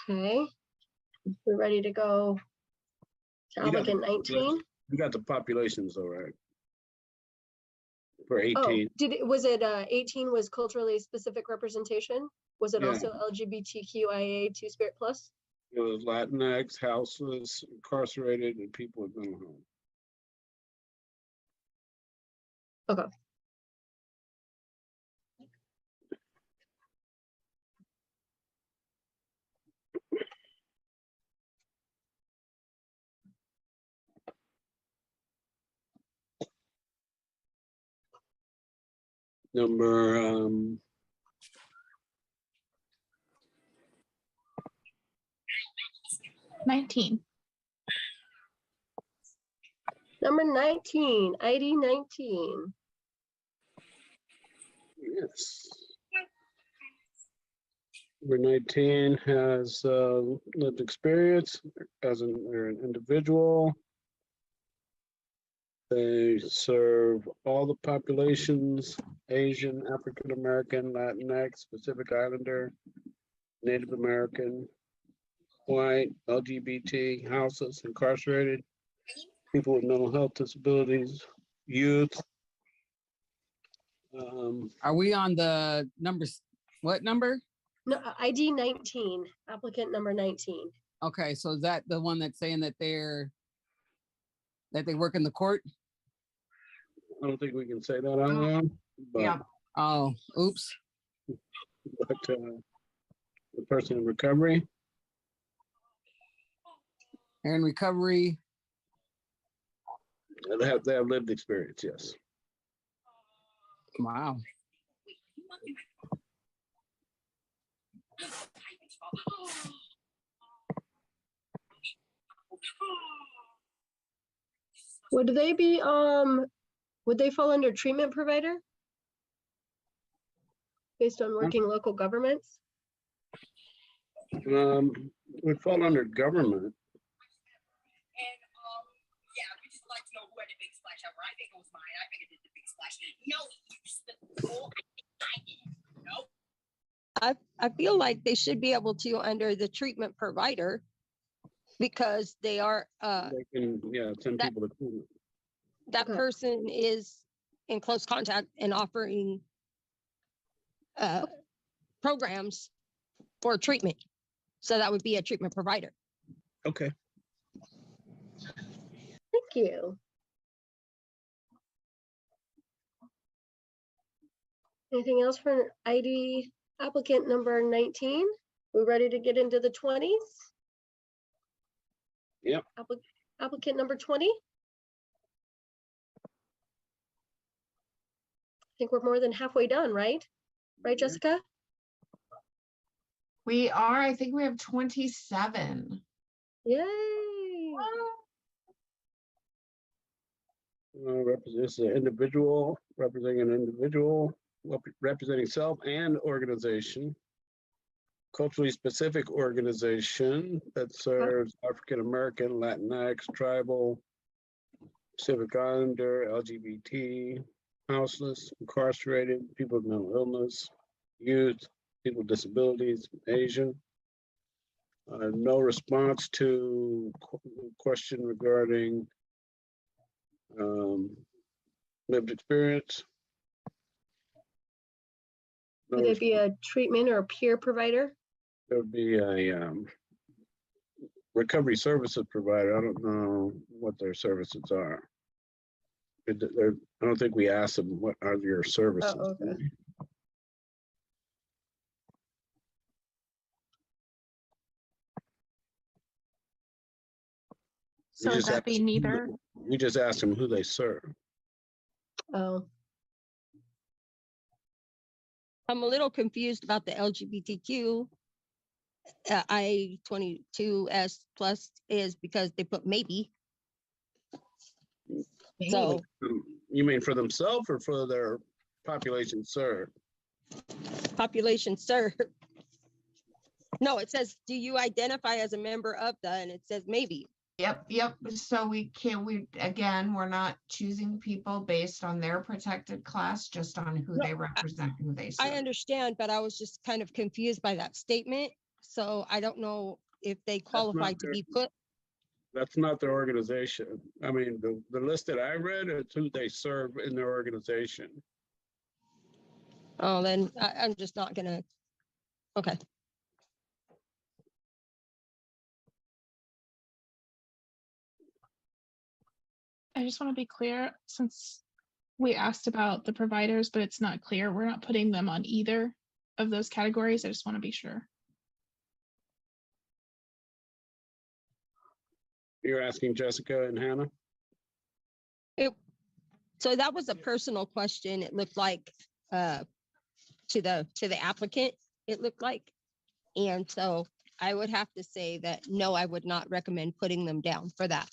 C: Okay. We're ready to go to applicant 19.
D: You got the populations, all right. for
C: Oh,
D: 18.
C: was it 18 was culturally specific representation? Was it
D: Yeah.
C: also LGBTQIA Two-Spirit plus?
D: It was Latinx, houseless, incarcerated, and people with mental health.
C: Okay.
D: Number
E: 19.
C: Number 19, ID 19.
D: yes. Number 19 has lived experience as they're an individual. They serve all the populations: Asian, African American, Latinx, Pacific Islander, Native American, white, LGBT, houseless, incarcerated, people with mental health disabilities, youth.
B: Are we on the numbers? What number?
C: No, ID 19, applicant number 19.
B: Okay, so is that the one that's saying that they work in the court?
D: I don't think we can say that out loud, but,
A: Yeah.
B: Oh, oops.
D: but the person in recovery,
B: They're in recovery.
D: they have lived experience, yes.
B: Wow.
C: Would they be would they fall under treatment provider? Based on working local governments?
D: Would fall under government.
G: I feel like they should be able to under the treatment provider because they are,
D: They can, send
G: that-
D: people to treatment.
G: that
C: Okay.
G: person is in close contact and offering programs for treatment. So that would be a treatment provider.
D: Okay.
C: Thank you. Anything else for ID applicant number 19? We ready to get into the 20s?
D: Yep.
C: Applicant number 20? I think we're more than halfway done, right? Right, Jessica?
A: We are, I think we have 27.
C: Yay.
D: Represents an individual, representing an individual, representing self and organization. Culturally specific organization that serves African American, Latinx, tribal, Pacific Islander, LGBT, houseless, incarcerated, people with mental illness, youth, people with disabilities, Asian. No response to question regarding lived experience. No
C: Would they be a treatment or a peer provider?
D: There would be a recovery services provider. I don't know what their services are. I don't think we asked them, what are your services?
C: Oh, okay.
E: So would that be neither?
D: We just asked them who they serve.
C: Oh,
G: I'm a little confused about the LGBTQ. I-22S plus is because they put maybe. So
D: You mean for themselves or for their population served?
G: population served. No, it says, do you identify as a member of the, and it says maybe.
A: Yep. So again, we're not choosing people based on their protected class, just on who
G: No,
A: they represent, who they
G: I
A: serve.
G: understand, but I was just kind of confused by that statement. So I don't know if they qualify to be put.
D: That's not their organization. I mean, the list that I read is who they serve in their organization.
G: Oh, then I'm just not gonna, okay.
E: I just want to be clear, since we asked about the providers, but it's not clear, we're not putting them on either of those categories. I just want to be sure.
D: You're asking Jessica and Hannah?
G: So that was a personal question. It looked like to the applicant, it looked like. And so I would have to say that, no, I would not recommend putting them down for that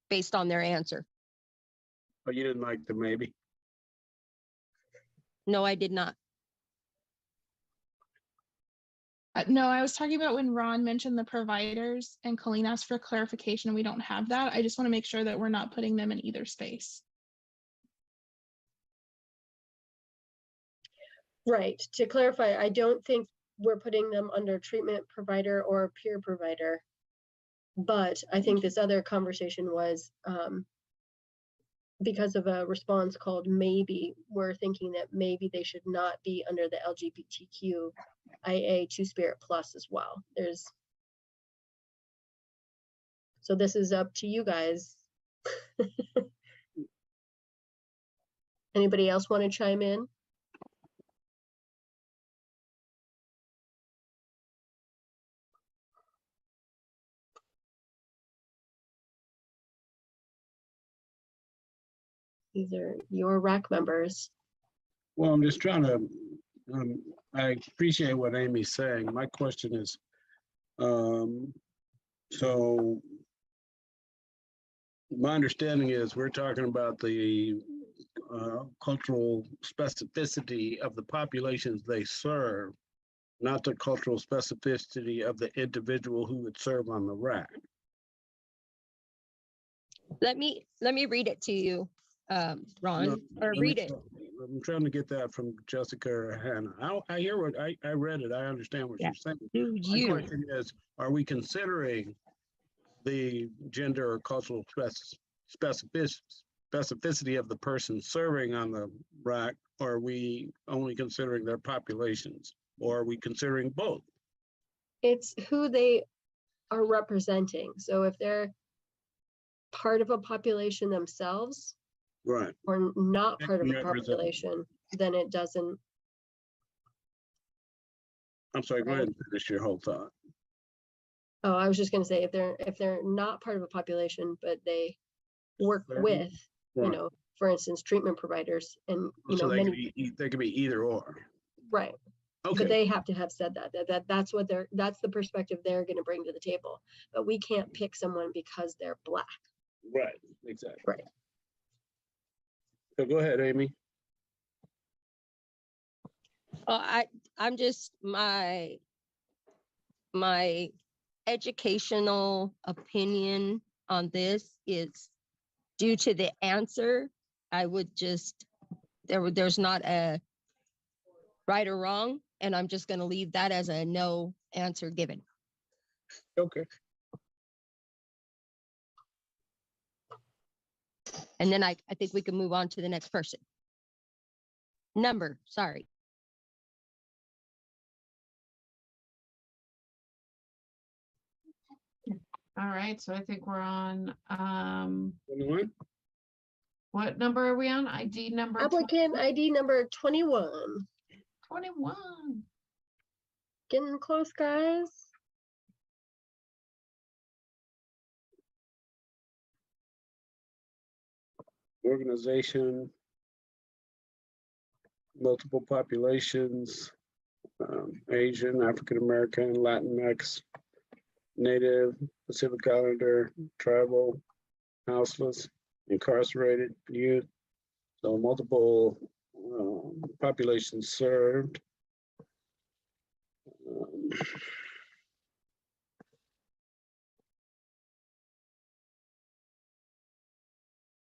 G: based on their answer.
D: Oh, you didn't like the maybe?
G: No, I did not.
E: No, I was talking about when Ron mentioned the providers and Colleen asked for clarification and we don't have that. I just want to make sure that we're not putting them in either space.
C: Right. To clarify, I don't think we're putting them under treatment provider or peer provider. But I think this other conversation was because of a response called maybe, we're thinking that maybe they should not be under the LGBTQIA Two-Spirit Plus as well. So this is up to you guys. Anybody else want to chime in? These are your RAC members.
D: Well, I'm just trying to, I appreciate what Amy's saying. My question is, so my understanding is we're talking about the cultural specificity of the populations they serve, not the cultural specificity of the individual who would serve on the RAC.
G: Let me read it to you, Ron,
D: No,
G: or read it.
D: I'm trying to get that from Jessica or Hannah. I hear what I read it. I understand what you're saying.
G: Do
D: My
G: you?
D: question is, are we considering the gender or cultural specificity of the person serving on the RAC, or are we only considering their populations, or are we considering both?
C: It's who they are representing. So if they're part of a population themselves,
D: Right.
C: or not part of a
D: Represent-
C: population, then it doesn't.
D: I'm sorry, go ahead and finish your whole thought.
C: Oh, I was just gonna say, if they're not part of a population, but they work with, you
D: Right.
C: know, for instance, treatment providers and, you
D: So
C: know,
D: they
C: many,
D: could be either or.
C: right. But
D: Okay.
C: they have to have said that's what that's the perspective they're gonna bring to the table. But we can't pick someone because they're Black.
D: Right, exactly.
C: Right.
D: So go ahead, Amy.
G: I'm just my educational opinion on this is due to the answer. I would just there's not a right or wrong, and I'm just going to leave that as a no answer given.
D: Okay.
G: And then I think we can move on to the next person. Sorry.
A: All right, so I think we're on,
D: 21?
A: what number are we on? ID number
C: Applicant ID number 21.
A: 21.
C: Getting close, guys.
D: Organization, multiple populations, Asian, African American, Latinx, Native, Pacific Islander, tribal, houseless, incarcerated, youth. So multiple populations served.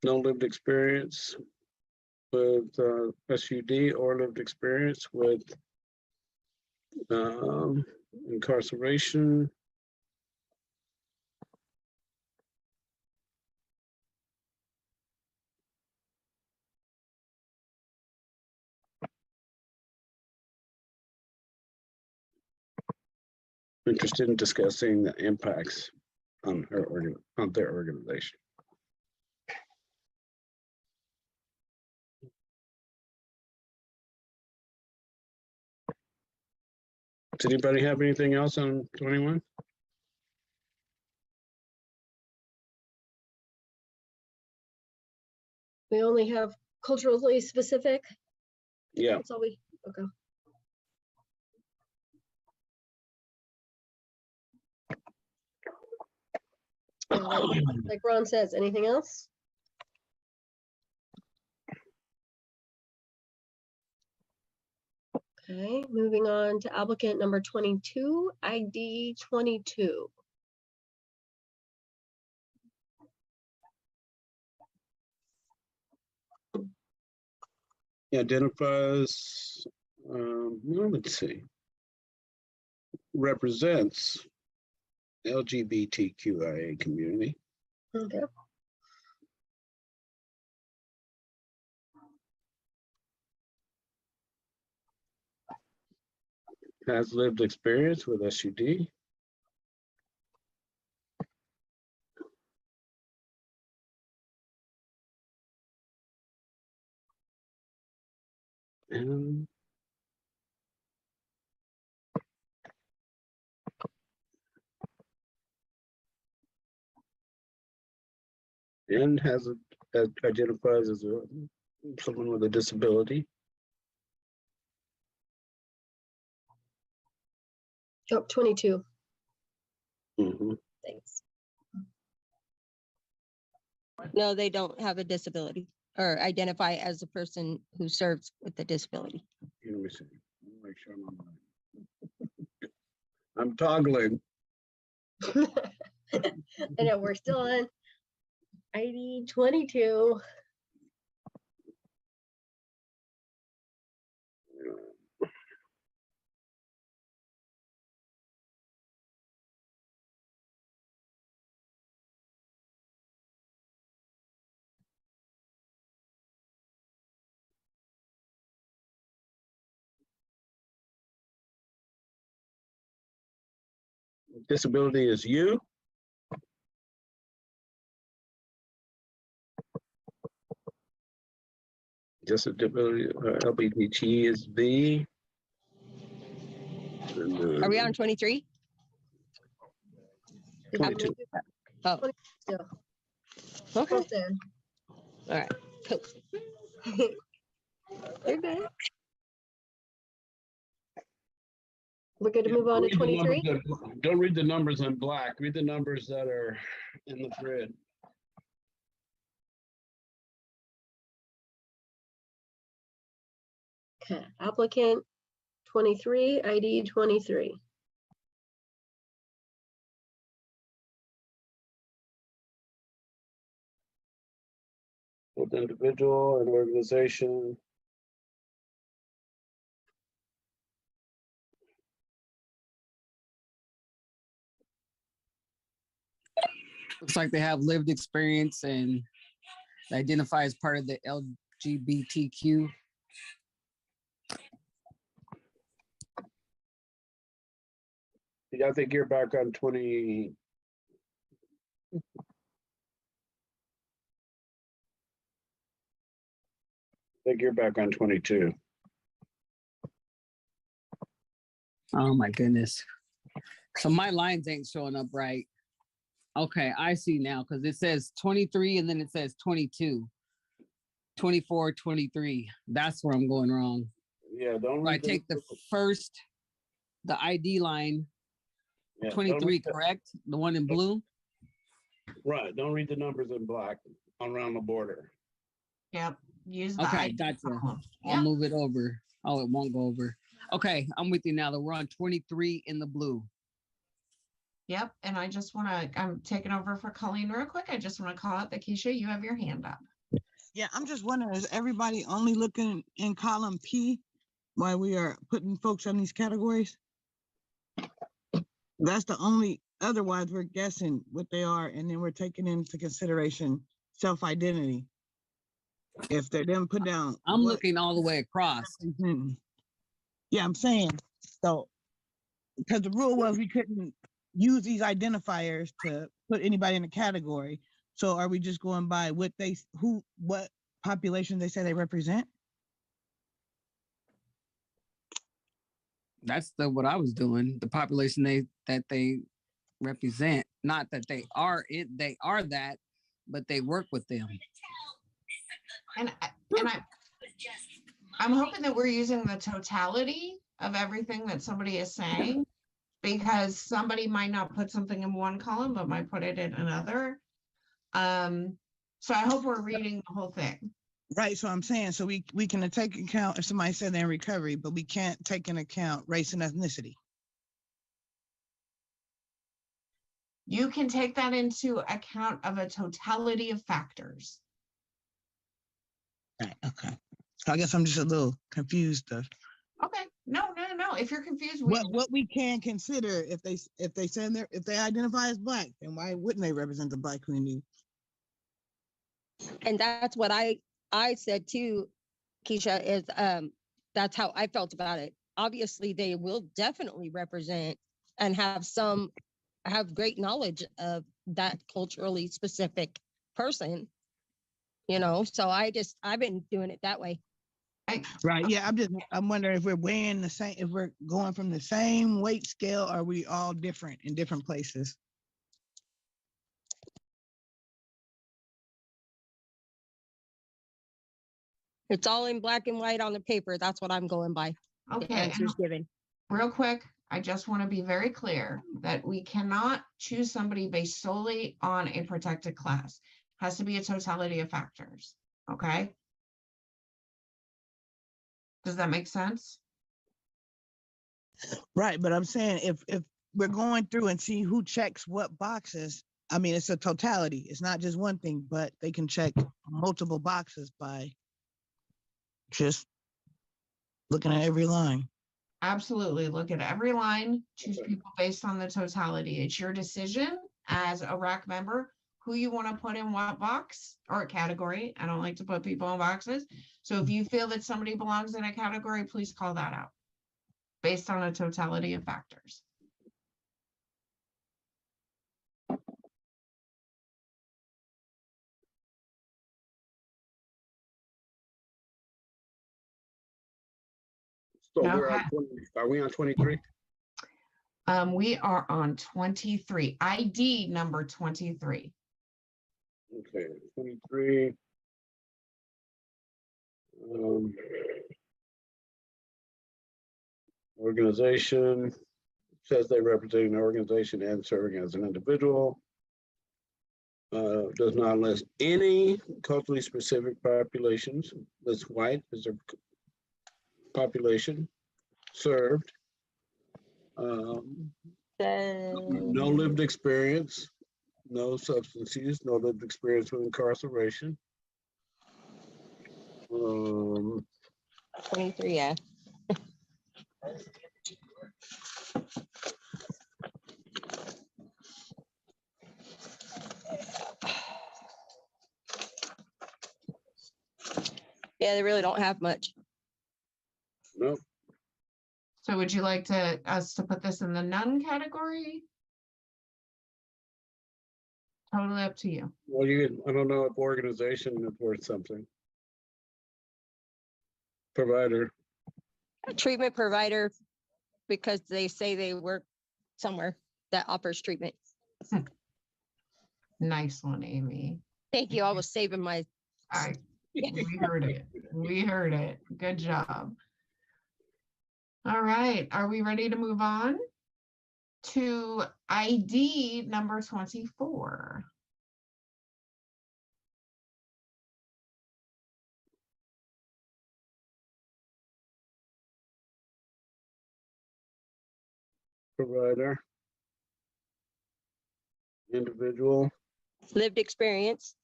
D: No lived experience with SUD or lived experience with incarceration. interested in discussing the impacts on on their organization. Does anybody have anything else on 21?
C: We only have culturally specific.
D: Yeah.
C: That's all we, okay. Yeah, like Ron says, anything else? Okay, moving on to applicant number 22, ID 22.
D: He identifies, well, let's see, represents LGBTQIA community.
C: Okay.
D: Has lived experience with SUD. And identifies as someone with a disability.
C: Oh, 22.
D: Mm-hmm.
C: Thanks.
G: No, they don't have a disability or identify as a person who serves with a disability.
D: Let me see. Make sure I'm toggling.
C: I know we're still on ID 22.
D: Disability is you. Disability, LBGT is V. And,
G: Are we on 23?
D: 22.
G: Oh,
C: Still.
G: okay.
C: Almost there.
G: All right, cool. You're good.
C: We're good to move on to
D: Read the numbers
C: 23.
D: don't read the numbers in black. Read the numbers that are in the grid.
C: Okay, applicant 23, ID 23.
D: With individual and organization.
B: Looks like they have lived experience and identify as part of the LGBTQ.
D: Yeah, I think you're back on 20. I think you're back on 22.
B: Oh my goodness. So my lines ain't showing up right. Okay, I see now because it says 23 and then it says 22. 24, 23. That's where I'm going wrong.
D: Yeah, don't
B: So I
D: read
B: take the first, the ID line,
D: yeah, don't
B: 23,
D: read the-
B: correct? The one in blue?
D: Right, don't read the numbers in black around the border.
A: Yep, use the
B: Okay,
A: ID
B: gotcha.
A: column.
B: I'll
A: Yep,
B: move it over. Oh, it won't go over. Okay, I'm with you now. That we're on 23 in the blue.
A: yep, and I just wanna, I'm taking over for Colleen real quick. I just wanna call out that Keisha, you have your hand up.
F: Yeah, I'm just wondering, is everybody only looking in column P while we are putting folks on these categories? That's the only, otherwise we're guessing what they are, and then we're taking into consideration self-identity. If they didn't put down.
B: I'm
F: what
B: looking all the way across.
F: representing. Yeah, I'm saying, so because the rule was we couldn't use these identifiers to put anybody in a category. So are we just going by what population they say they represent?
B: That's what I was doing. The population that they represent, not that they are that, but they work with them.
A: I'm hoping that we're using the totality of everything that somebody is saying, because somebody might not put something in one column, but might put it in another. So I hope we're reading the whole thing.
F: Right. So I'm saying, so we can take account if somebody said they're in recovery, but we can't take into account race and ethnicity.
A: You can take that into account of a totality of factors.
F: Right. Okay. So I guess I'm just a little confused of
A: Okay. No. If you're confused,
F: what we can consider if they identify as Black, then why wouldn't they represent the Black community?
G: And that's what I said too, Keisha, is that's how I felt about it. Obviously, they will definitely represent and have great knowledge of that culturally specific person, so I've been doing it that way.
F: Right. Yeah. I'm wondering if we're weighing the same, if we're going from the same weight scale, are we all different in different places?
G: It's all in black and white on the paper. That's what I'm going by.
A: Okay.
G: The answer's given.
A: Real quick, I just want to be very clear that we cannot choose somebody based solely on a protected class. It has to be a totality of factors. Okay. Does that make sense?
F: Right. But I'm saying if we're going through and see who checks what boxes, I mean, it's a totality. It's not just one thing, but they can check multiple boxes by just looking at every line.
A: Absolutely. Look at every line, choose people based on the totality. It's your decision as a RAC member who you want to put in what box or category. I don't like to put people in boxes. So if you feel that somebody belongs in a category, please call that out based on a totality of factors.
D: So
A: Okay.
D: are we on 23?
A: We are on 23, ID number 23.
D: Okay, 23. Organization says they represent an organization and serving as an individual. Does not list any culturally specific populations. Lists white as a population served. No lived experience, no substance use, no lived experience with incarceration.
G: 23, yeah. Yeah, they really don't have much.
D: No.
A: So would you like us to put this in the none category? Totally up to you.
D: Well, I don't know if organization is worth something. Provider.
G: A treatment provider, because they say they work somewhere that offers treatment.
A: Nice one, Amy.
G: Thank you. I was saving my.
A: We heard it. We heard it. Good job. All right. Are we ready to move on to ID number 24?
D: Provider. Individual.
G: Lived experience.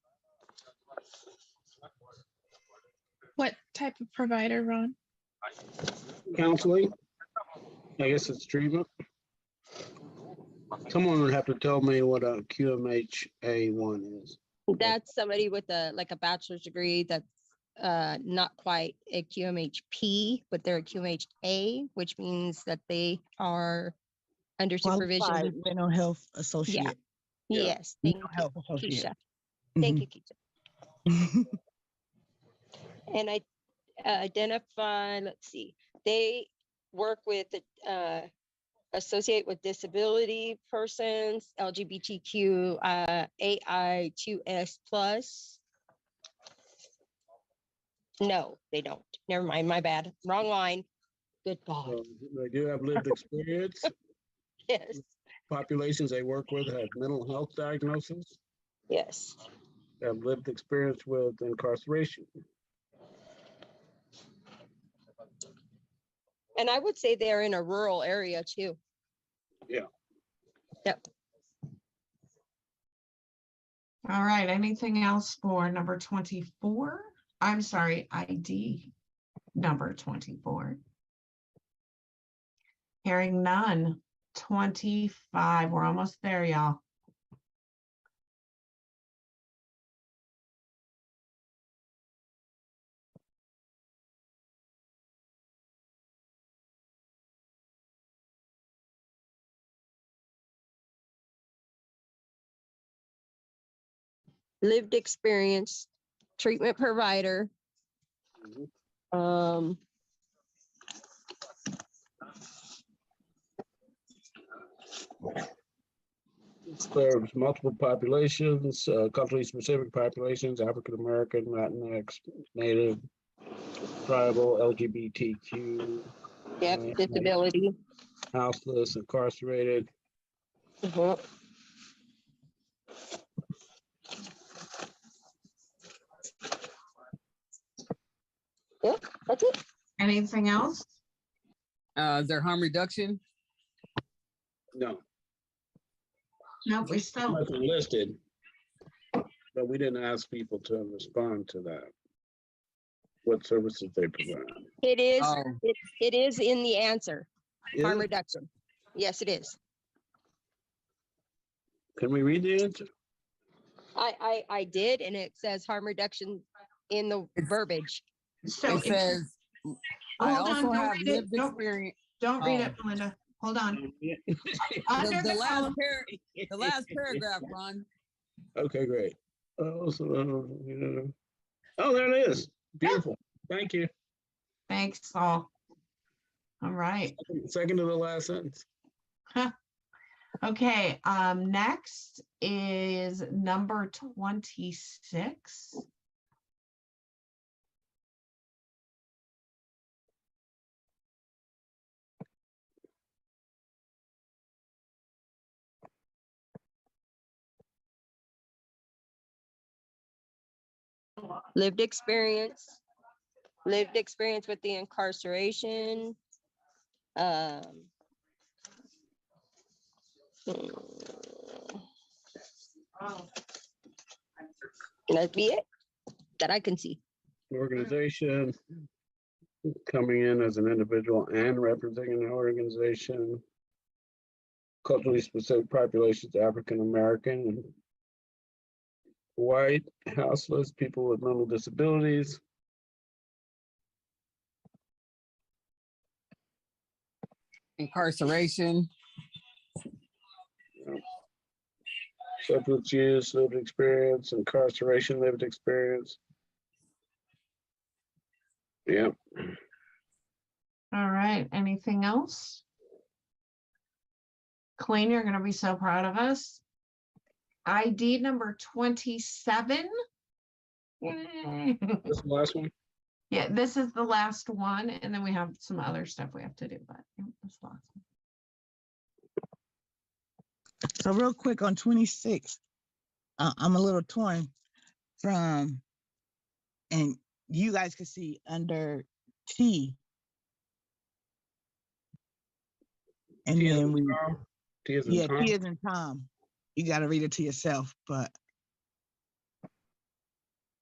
E: What type of provider, Ron?
D: Counseling. I guess it's treatment. Someone would have to tell me what a QMHA1 is.
G: That's somebody with a bachelor's degree that's not quite a QMHP, but they're a QMHA, which means that they are under supervision.
F: Qualified mental health associate.
D: Yeah.
G: Yes, thank
F: Mental
G: you,
F: health associate.
G: Keisha. Thank
F: Mhm.
G: you, Keisha. And I identify, let's see, they work with, associate with disability persons, LGBTQ, AI2S plus. No, they don't. Never mind, my bad. Wrong line. Good God.
D: They do have lived experience.
G: Yes,
D: Populations they work with have mental health diagnosis,
G: yes.
D: have lived experience with incarceration.
G: And I would say they're in a rural area too.
D: Yeah.
G: Yep.
A: All right, anything else for number 24? I'm sorry, ID number 24. Hearing none. 25, we're almost there, y'all.
G: Lived experience, treatment provider.
D: Mhm. Serves multiple populations, culturally specific populations, African American, Latinx, Native, tribal, LGBTQ,
G: Yep, disability.
D: houseless, incarcerated.
G: Mhm. Yep, that's it.
A: Anything else?
B: Is there harm reduction?
D: No,
A: No, we still,
D: nothing listed, but we didn't ask people to respond to that. What services they provide.
G: It is,
B: Oh.
G: it is in the answer, harm
D: Yeah.
G: reduction. Yes, it is.
D: Can we read the answer?
G: I did, and it says harm reduction in the verbiage.
A: so
B: It says, I
A: hold on,
B: also
A: don't
B: have
A: read it,
B: lived experience.
A: don't read
B: Oh.
A: it, Melinda. Hold on.
B: The,
A: Under
B: the
A: the
B: last
A: column,
B: the last paragraph, Ron.
D: Okay, great. Oh, there it is. Beautiful. Thank you.
A: thanks, Saul. All right.
D: Second to the last sentence.
A: Okay, next is number 26.
G: Lived experience with the incarceration. Hmm. That'd be it that I can see.
D: Organization, coming in as an individual and representing an organization. Culturally specific populations, African American, white, houseless, people with mental disabilities.
B: Incarceration.
D: Substance use, lived experience, incarceration, lived experience. Yep.
A: All right, anything else? Clean, you're gonna be so proud of us. ID number 27. Yay.
D: This is the last one.
A: Yeah, this is the last one, and then we have some other stuff we have to do, but yeah, that's the last one.
F: So real quick on 26, I'm a little torn from, and you guys can see under T. And
D: T as
F: then
D: in
F: we,
D: Tom. T as in
F: yeah,
D: Tom.
F: T as in Tom. You got to read it to yourself, but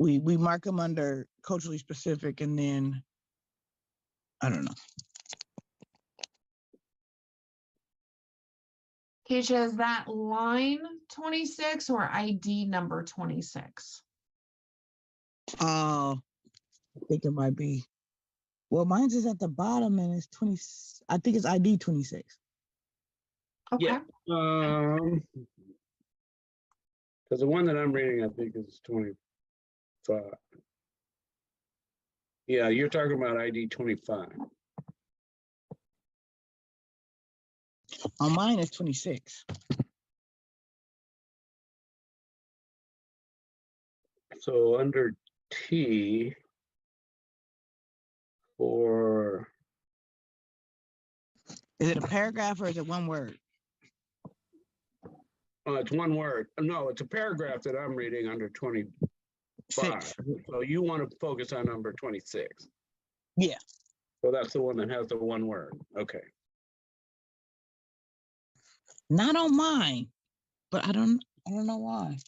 F: we mark them under culturally specific, and then I don't know.
A: Keisha, is that line 26 or ID number 26?
F: I think it might be. Well, mine's is at the bottom and it's 20. I think it's ID 26.
A: Okay,
D: Yeah. Because the one that I'm reading, I think is 25. Yeah, you're talking about ID 25.
F: On mine is 26.
D: So under T for,
F: Is it a paragraph or is it one word?
D: it's one word. No, it's a paragraph that I'm reading under 25.
F: 6.
D: So you want to focus on number 26.
F: Yeah.
D: So that's the one that has the one word. Okay.
F: Not on mine, but I don't know why.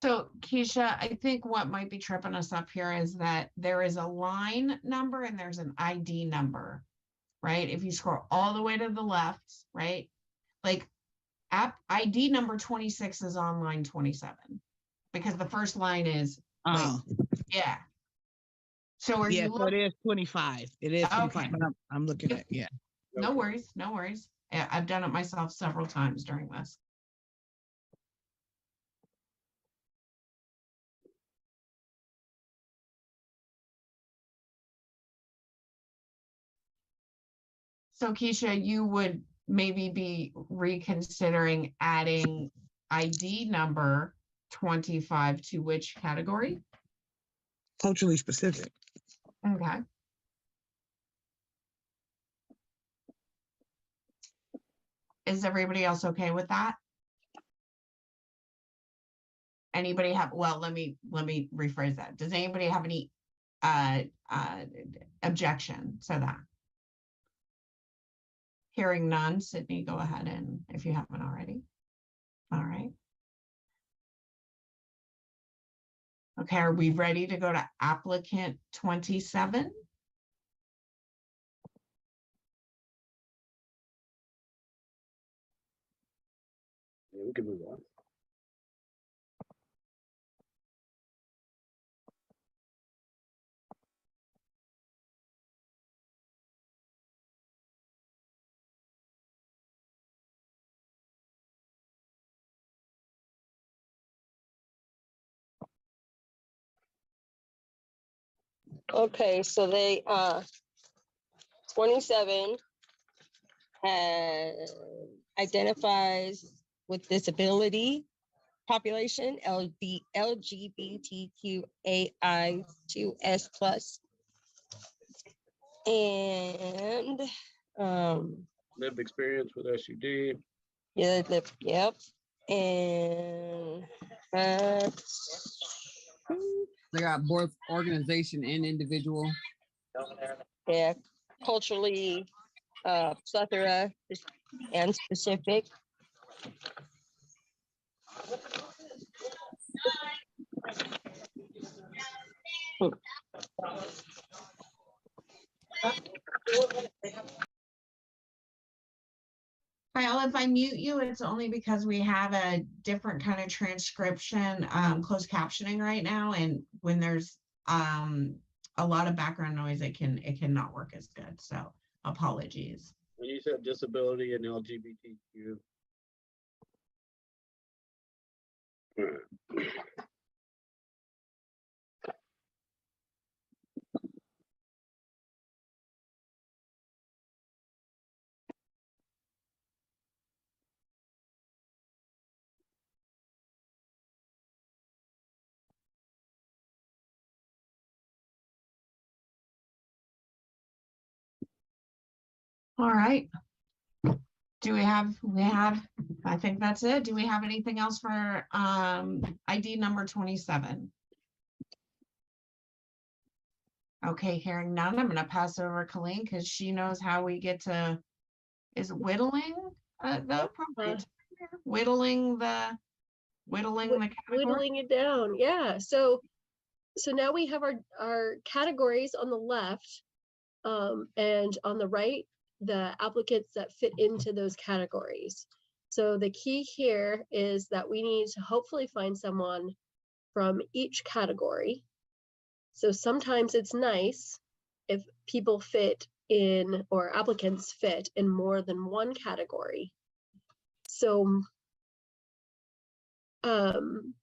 A: so Keisha, I think what might be tripping us up here is that there is a line number and there's an ID number, right? If you scroll all the way to the left, right? Like app ID number 26 is on line 27 because the first line is,
F: Oh,
A: yeah. So are
F: yeah,
A: you
F: so
A: looking?
F: it is 25. It is 25,
A: Okay.
F: but I'm looking at, yeah.
A: No worries, no worries. I've done it myself several times during this. So Keisha, you would maybe be reconsidering adding ID number 25 to which category?
F: Culturally specific.
A: Okay. Is everybody else okay with that? Anybody have, well, let me rephrase that. Does anybody have any objection to that? Hearing none, Sydney, go ahead and if you haven't already. All right. Okay, are we ready to go to applicant 27?
D: Yeah, we can move on.
G: Okay, so they 27 identifies with disability population, LGBTQAI2S plus. And
D: Lived experience with SUD.
G: yeah, yep. And
B: They got both organization and individual.
G: yeah, culturally plethora and specific.
A: Kyle, if I mute you, it's only because we have a different kind of transcription, closed captioning right now. And when there's a lot of background noise, it cannot work as good. So apologies.
D: When you said disability and LGBTQ.
A: All right. Do we have, I think that's it. Do we have anything else for ID number 27? Okay, hearing none, I'm gonna pass over Colleen because she knows how we get to, is whittling the appropriate term here? Whittling the category?
C: Whittling it down. Yeah. So now we have our categories on the left, and on the right, the applicants that fit into those categories. So the key here is that we need to hopefully find someone from each category. So sometimes it's nice if people fit in, or applicants fit in more than one category. So,
A: And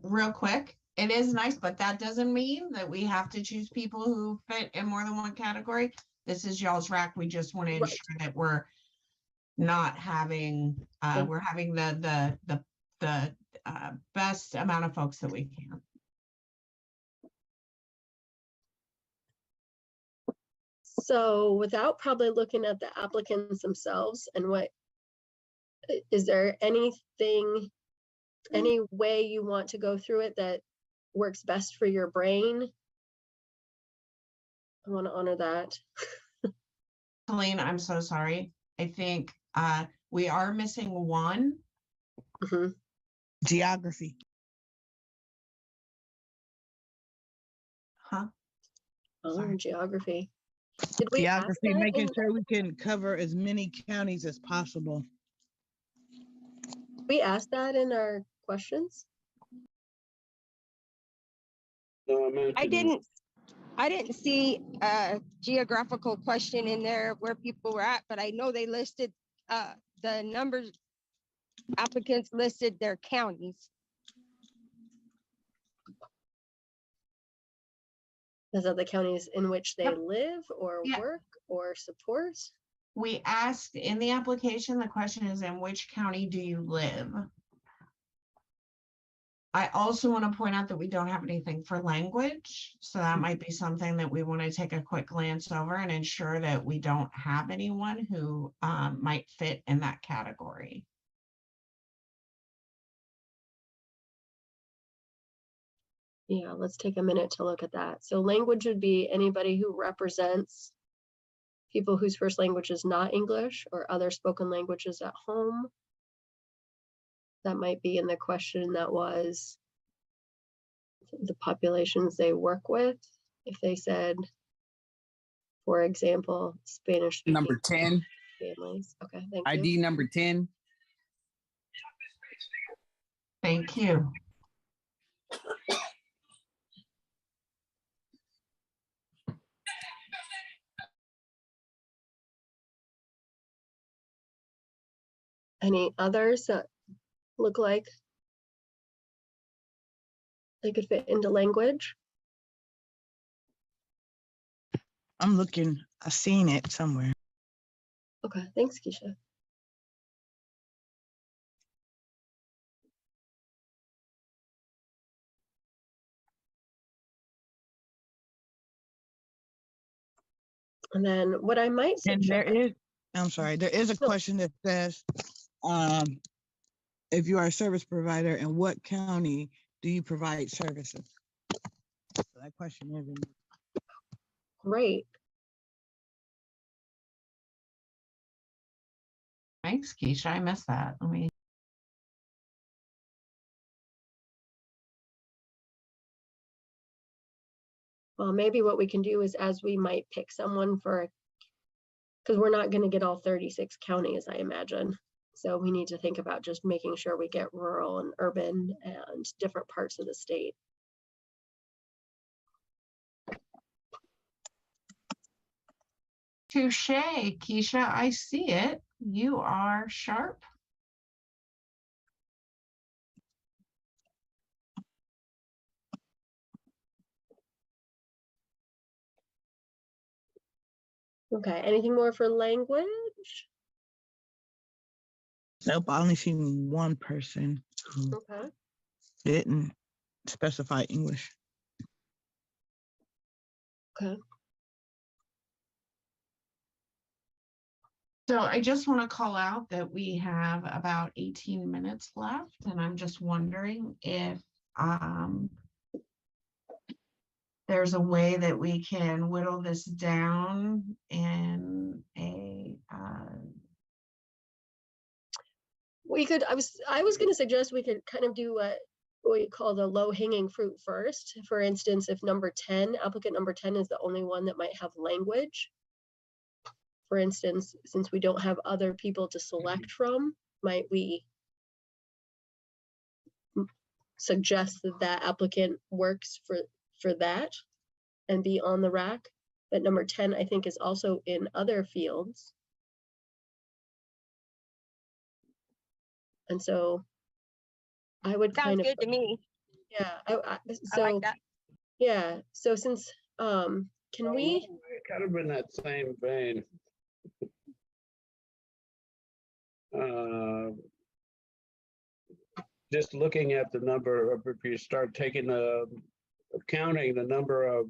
A: real quick, it is nice, but that doesn't mean that we have to choose people who fit in more than one category. This is y'all's RAC. We just want to
C: Right.
A: ensure that we're not having, we're having the best amount of folks that we can.
C: so without probably looking at the applicants themselves and what, is there anything, any way you want to go through it that works best for your brain? I want to honor that.
A: Colleen, I'm so sorry. I think we are missing one.
C: Mhm.
F: Geography.
A: Huh?
C: Oh,
A: Sorry.
C: geography. Did we ask
F: Geography,
C: that
F: making
C: in-
F: sure we can cover as many counties as possible.
C: we asked that in our questions?
G: I didn't see a geographical question in there where people were at, but I know they listed the numbers, applicants listed their counties.
C: Is that the counties in which they
A: Yep.
C: live or
A: Yeah.
C: work or support?
A: We asked in the application, the question is, in which county do you live? I also want to point out that we don't have anything for language, so that might be something that we want to take a quick glance over and ensure that we don't have anyone who might fit in that category.
C: Yeah, let's take a minute to look at that. So language would be anybody who represents people whose first language is not English or other spoken languages at home. That might be in the question that was the populations they work with. If they said, for example, Spanish
B: Number 10,
C: families. Okay, thank you.
B: ID number 10.
A: Thank you.
C: Any others that look like they could fit into language?
F: I'm looking, I've seen it somewhere.
C: Okay, thanks, Keisha. And then what I might
F: And there
C: suggest,
F: is, I'm sorry, there is a
C: No.
F: question that says, if you are a service provider, in what county do you provide services? So that question is in
C: great.
A: Thanks, Keisha. I missed that. Let me.
C: Well, maybe what we can do is as we might pick someone for, because we're not going to get all 36 counties, I imagine. So we need to think about just making sure we get rural and urban and different parts of the state.
A: Touche, Keisha, I see it. You are sharp.
C: Okay, anything more for language?
F: Nope, I only seen one person who
C: Okay.
F: didn't specify English.
C: Okay.
A: So I just want to call out that we have about 18 minutes left, and I'm just wondering if there's a way that we can whittle this down in a
C: We could, I was going to suggest we could kind of do what we call the low hanging fruit first. For instance, if number 10, applicant number 10 is the only one that might have language. For instance, since we don't have other people to select from, might we suggest that that applicant works for that and be on the RAC? But number 10, I think, is also in other fields. And so I would
G: Sounds
C: kind of,
G: good to me.
C: yeah,
G: I
C: so,
G: like that.
C: yeah, so since, can we,
D: Kind of in that same vein. Just looking at the number of, if you start taking counting the number of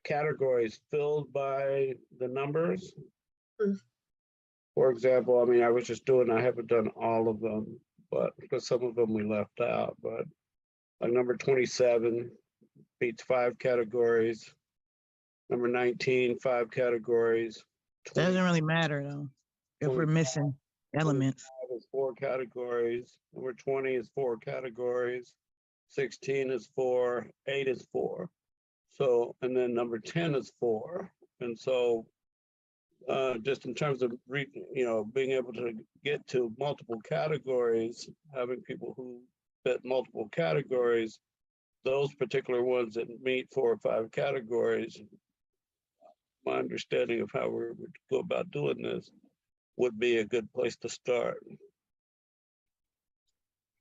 D: categories filled by the numbers.
C: Mm.
D: For example, I mean, I haven't done all of them, but because some of them we left out, but like number 27 beats 5 categories. Number 19, 5 categories.
F: Doesn't really matter though, if we're
D: 25
F: missing elements.
D: is 4 categories. Number 20 is 4 categories. 16 is 4. 8 is 4. So, and then number 10 is 4. And so, just in terms of being able to get to multiple categories, having people who fit multiple categories, those particular ones that meet 4 or 5 categories, my understanding of how we would go about doing this would be a good place to start.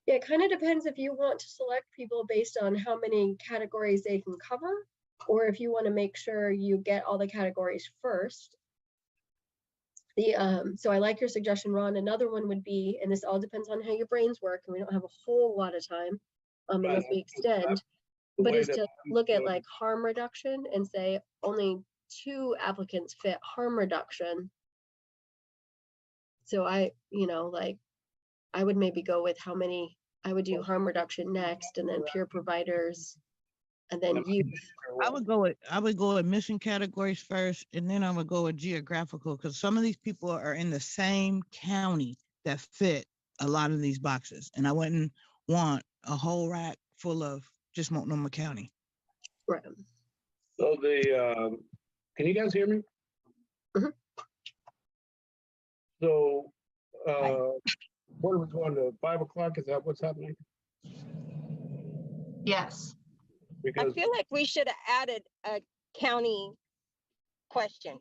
C: yeah, it kind of depends if you want to select people based on how many categories they can cover, or if you want to make sure you get all the categories first. So I like your suggestion, Ron. Another one would be, and this all depends on how your brains work, and we don't have a whole lot of time, unless we extend, but is to look at like harm reduction and say only 2 applicants fit harm reduction. So I would maybe go with how many, I would do harm reduction next, and then peer providers, and then youth.
F: I would go with mission categories first, and then I would go with geographical, because some of these people are in the same county that fit a lot of these boxes, and I wouldn't want a whole rack full of just Multnomah County.
C: Right.
D: So can you guys hear me?
C: Mhm.
D: So, what are we going to 5 o'clock? Is that what's happening?
A: Yes.
G: I
D: Because
G: feel like we should have added a county question.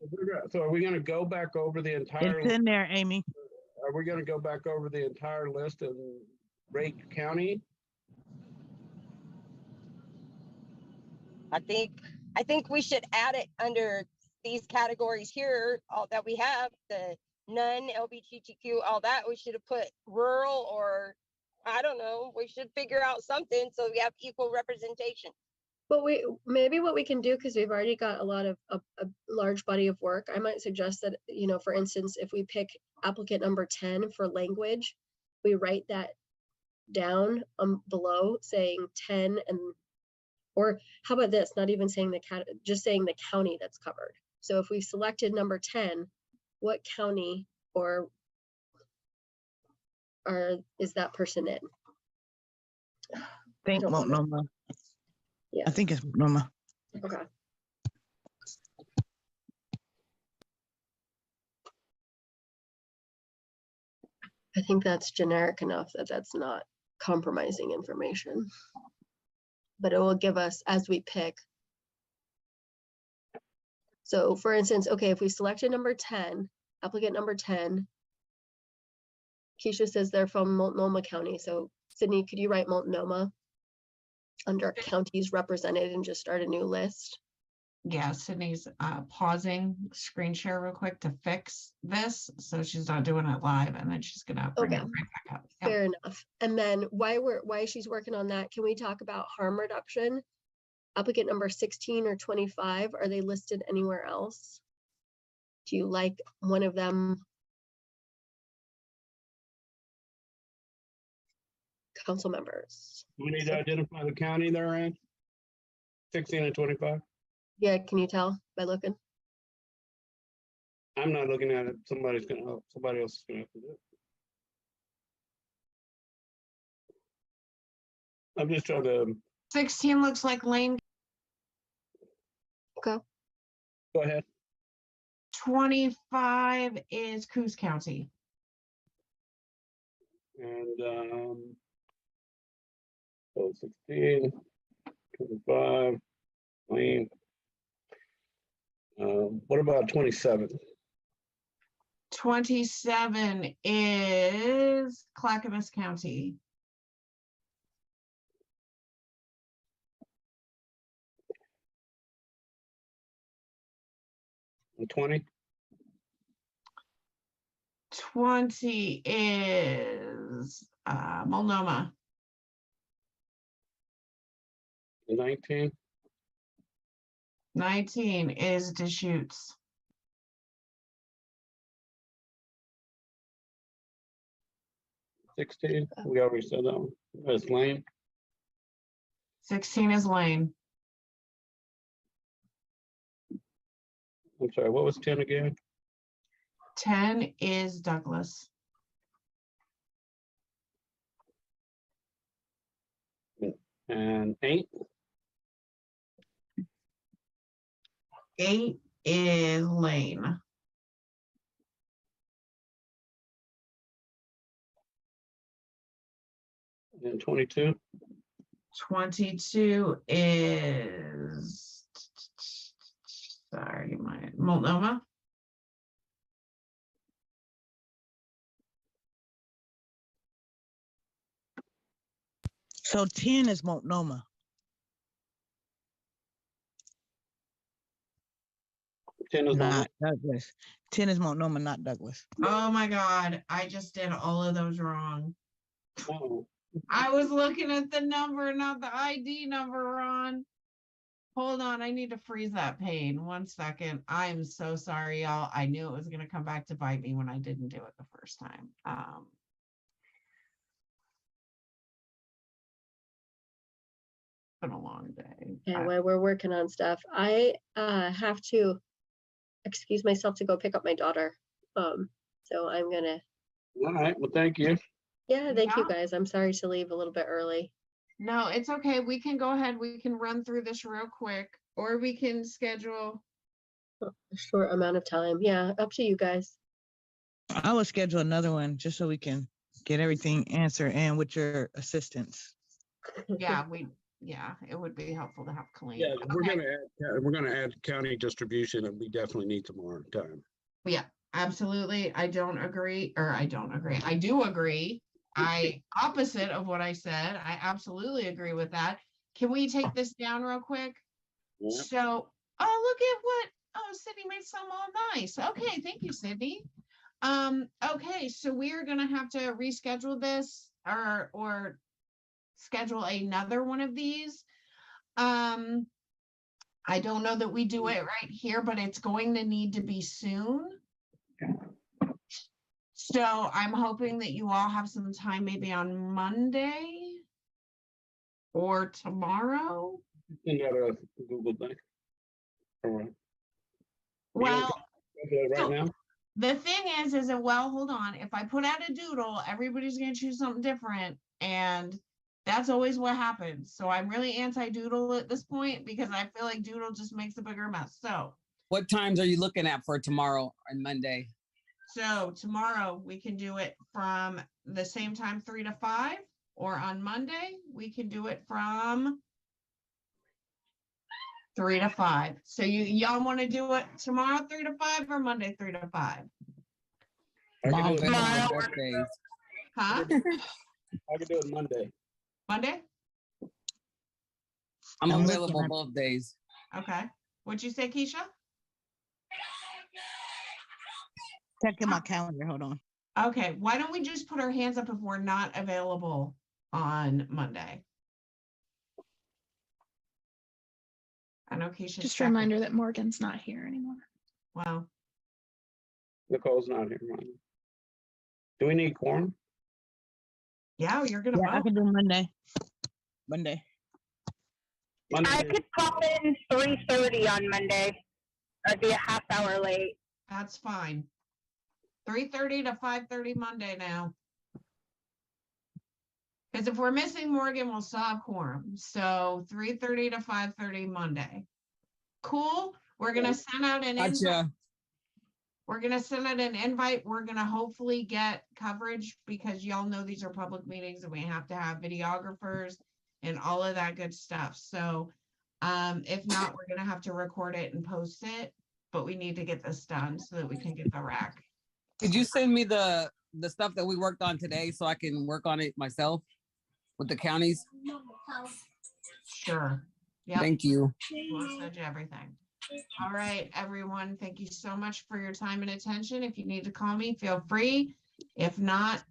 D: so are we going to go back over the entire?
F: It's in there, Amy.
D: Are we going to go back over the entire list and rate county?
G: I think we should add it under these categories here, all that we have, the none, LGBTQ, all that. We should have put rural, or I don't know, we should figure out something so we have equal representation.
C: But maybe what we can do, because we've already got a lot of a large body of work, I might suggest that, for instance, if we pick applicant number 10 for language, we write that down below saying 10, and or how about this, not even saying just saying the county that's covered. So if we selected number 10, what county is that person in?
F: Think Multnomah.
C: Yeah.
F: I think it's Multnomah.
C: Okay. I think that's generic enough that that's not compromising information. But it will give us, as we pick. So for instance, okay, if we selected number 10, applicant number 10, Keisha says they're from Multnomah County. So Sydney, could you write Multnomah under counties represented and just start a new list?
A: Yeah, Sydney's pausing screen share real quick to fix this, so she's not doing it live, and then she's gonna bring it right back up. Yep.
C: Fair enough. And then while she's working on that, can we talk about harm reduction? Applicant number 16 or 25, are they listed anywhere else? Do you like one of them? Council members.
D: We need to identify the county they're in. 16 and 25.
C: Yeah, can you tell by looking?
D: I'm not looking at it. Somebody else is gonna have to do it. I'm just trying to
A: 16 looks like Lane.
C: Okay.
D: go ahead.
A: 25 is Coos County.
D: And so 16, 25, Lane. What about 27?
A: 27 is Clackamas County.
D: And 20,
A: 20 is Multnomah.
D: and 19,
A: 19 is Deschutes.
D: 16, we already said that one. That's Lane.
A: 16 is Lane.
D: I'm sorry, what was 10 again?
A: 10 is Douglas.
D: And 8,
A: 8 is Lane.
D: and 22,
A: 22 is, sorry, my Multnomah.
F: So 10 is Multnomah.
D: 10 is
F: Not Douglas. 10 is Multnomah, not Douglas.
A: Oh my God, I just did all of those wrong.
D: oh,
A: I was looking at the number, not the ID number, Ron. Hold on, I need to freeze that pane. 1 second. I'm so sorry, y'all. I knew it was gonna come back to bite me when I didn't do it the first time. Been a long day.
C: And while we're working on stuff, I have to excuse myself to go pick up my daughter. So I'm gonna,
D: all right, well, thank you.
C: yeah, thank you
A: Yeah.
C: guys. I'm sorry to leave a little bit early.
A: No, it's okay. We can go ahead. We can run through this real quick, or we can schedule.
C: A short amount of time. Yeah, up to you guys.
F: I will schedule another one just so we can get everything answered and with your assistance.
A: Yeah, it would be helpful to have Colleen.
D: Yeah,
A: Okay.
D: we're gonna add county distribution, and we definitely need some more time.
A: Yeah, absolutely. I do agree. I do agree. Opposite of what I said. I absolutely agree with that. Can we take this down real quick?
D: Yeah.
A: So, oh, look at what, Sydney made some all nice. Okay, thank you, Sydney. Okay, so we are gonna have to reschedule this or schedule another one of these. I don't know that we do it right here, but it's going to need to be soon. So I'm hoping that you all have some time maybe on Monday or tomorrow.
D: Send out a Google Doc. All right.
A: Well,
D: Right
A: so
D: now?
A: the thing is that, well, hold on. If I put out a doodle, everybody's going to choose something different. And that's always what happens. So I'm really anti-doodle at this point because I feel like doodle just makes a bigger mess. So
B: What times are you looking at for tomorrow and Monday?
A: So tomorrow we can do it from the same time, 3 to 5, or on Monday, we can do it from 3 to 5. So y'all want to do it tomorrow, 3 to 5, or Monday, 3 to 5?
D: I can
B: Mom,
D: do it
B: visit
D: Monday.
B: on birthdays.
A: Huh?
D: I can do it Monday.
A: Monday?
B: I'm
F: I'm
B: available
F: looking at-
B: both days.
A: Okay. What'd you say, Keisha?
F: Checking my calendar. Hold on.
A: Okay, why don't we just put our hands up if we're not available on Monday? I know Keisha's
E: Just a
A: checking.
E: reminder that Morgan's not here anymore.
A: Wow.
D: Nicole's not here, Monday. Do we need quorum?
A: Yeah, you're gonna
F: Yeah, I
A: vote.
F: can do Monday. Monday.
D: Monday.
J: I could pop in 3:30 on Monday. I'd be a half hour late.
A: That's fine. 3:30 to 5:30 Monday now. Because if we're missing Morgan, we'll still have quorum. So 3:30 to 5:30 Monday. Cool. We're gonna send out an invite.
B: Gotcha.
A: We're gonna send out an invite. We're gonna hopefully get coverage because y'all know these are public meetings and we have to have videographers and all of that good stuff. So if not, we're gonna have to record it and post it, but we need to get this done so that we can get the RAC.
B: Could you send me the stuff that we worked on today so I can work on it myself with the counties?
A: Sure. Yeah,
B: Thank you.
A: we'll send you everything. All right, everyone. Thank you so much for your time and attention. If you need to call me, feel free. If not,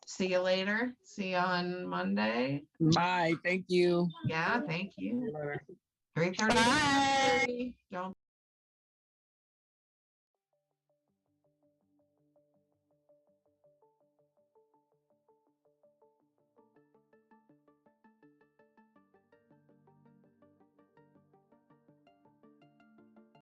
A: see you later. See you on Monday.
B: Bye. Thank you.
A: Yeah, thank you.
D: Later.
A: 3:30. Don't